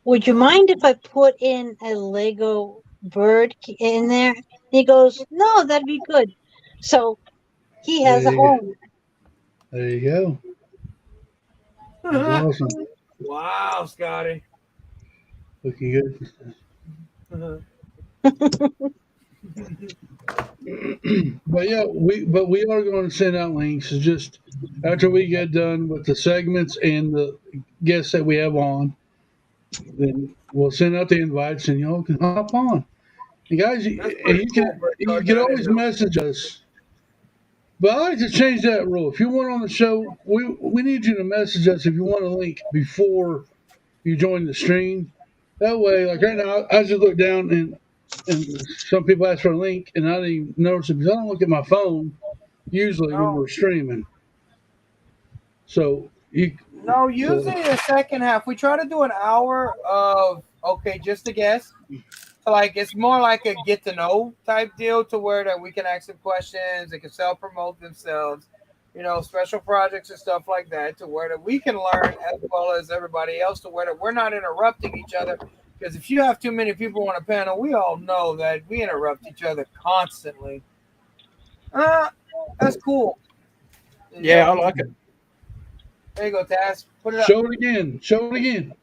"Would you mind if I put in a Lego bird in there?" He goes, "No, that'd be good." So he has a home. There you go. That's awesome. Wow, Scotty. Looking good. But yeah, we are going to send out links. It's just after we get done with the segments and the guests that we have on, then we'll send out the invites and y'all can hop on. And guys, you can always message us. But I like to change that rule. If you want on the show, we need you to message us if you want a link before you join the stream. That way, like right now, I just look down and some people ask for a link, and I didn't even notice it because I don't look at my phone usually when we're streaming. So usually the second half we try to do an hour of just a guess. So like it's more like a get to know type deal to where that we can ask them questions, they can self promote themselves, special projects and stuff like that, to where that we can learn as well as everybody else, to where that we're not interrupting each other. Because if you have too many people on a panel, we all know that we interrupt each other constantly. That's cool. Yeah, I like it. There you go, Taz. Put it up. Show it again. Show it again.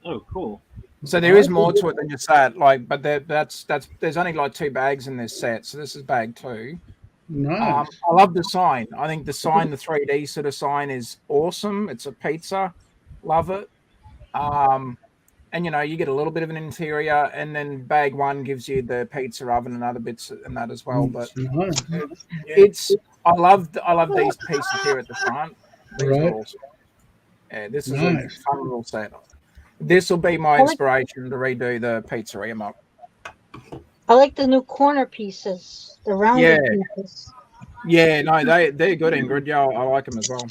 Oh, cool. So there is more to it than just that. Like, but there's only like 2 bags in this set, so this is bag 2. Nice. I love the sign. I think the sign, the 3D sort of sign, is awesome. It's a pizza. Love it. And you get a little bit of an interior, and then bag 1 gives you the pizza oven and other bits and that as well. But I love these pieces here at the front. These are awesome. Yeah, this is a fun little set. This will be my inspiration to redo the pizzeria mug. I like the new corner pieces, the rounded pieces. Yeah, no, they're good, Ingrid. Yeah, I like them as well.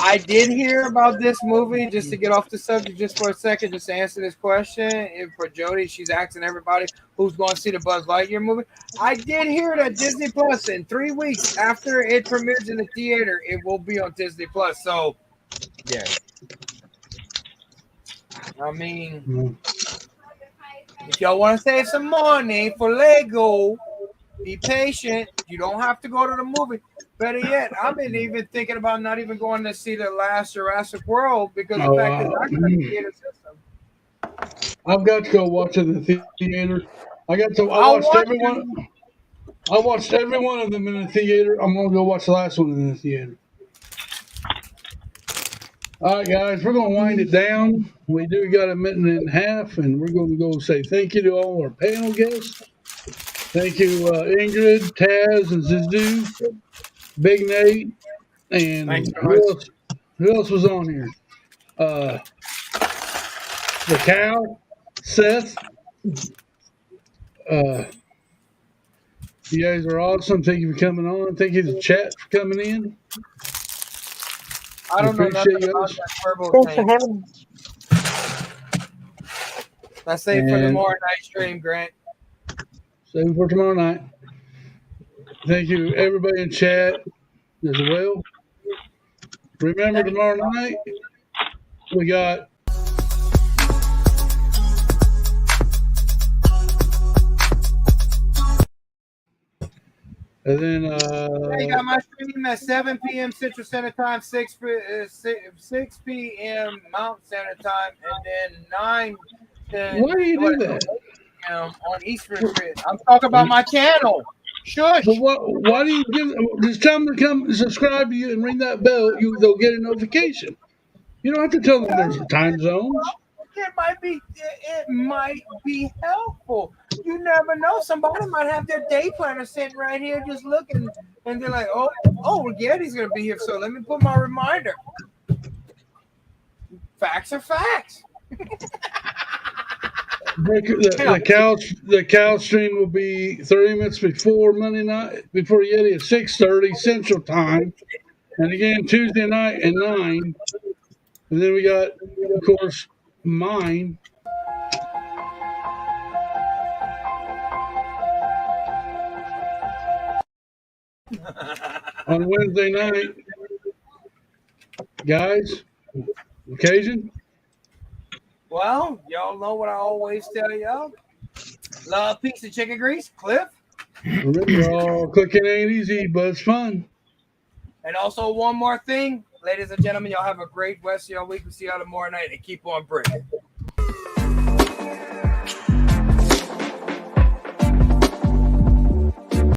I did hear about this movie, just to get off the subject just for a second, just to answer this question. If for Jody, she's asking everybody who's going to see the Buzz Lightyear movie. I did hear that Disney Plus, in 3 weeks after it premieres in the theater, it will be on Disney Plus. So, yeah. I mean, if y'all want to save some money for Lego, be patient. You don't have to go to the movie. Better yet, I've been even thinking about not even going to see the last Jurassic World because of the fact that I got a theater system. I've got to go watch it in the theater. I watched every one of them in the theater. I'm gonna go watch the last one in the theater. All right, guys, we're gonna wind it down. We do got a minute and a half, and we're gonna go say thank you to all our panel guests. Thank you, Ingrid, Taz, and Zizu, Big Nate, and who else was on here? The Cow, Seth. You guys are awesome. Thank you for coming on. Thank you to the chat for coming in. I don't know nothing about that turbo Thanks for having me. That's saved for tomorrow night stream, Grant. Save for tomorrow night. Thank you, everybody in chat as well. Remember, tomorrow night we got and then I got my stream at 7 p.m. Central Standard Time, 6 p.m. Mountain Standard Time, and then 9 10 why do you do that? On Eastern Street. I'm talking about my channel. Shush. But why do you just tell them to come subscribe to you and ring that bell? They'll get a notification. You don't have to tell them there's time zones. It might be helpful. You never know. Somebody might have their day planner sitting right here just looking, and they're like, oh, Getty's gonna be here, so let me put my reminder. Facts are facts. The cow stream will be 30 minutes before Monday night, before Yeti at 6:30 Central Time, and again Tuesday night at 9. And then we got, of course, mine. On Wednesday night, guys, occasion. Well, y'all know what I always tell y'all. Love, piece of chicken grease, Cliff. Remember, all clicking ain't easy, but it's fun. And also, one more thing, ladies and gentlemen, y'all have a great rest of your week. We'll see y'all tomorrow night and keep on bricking.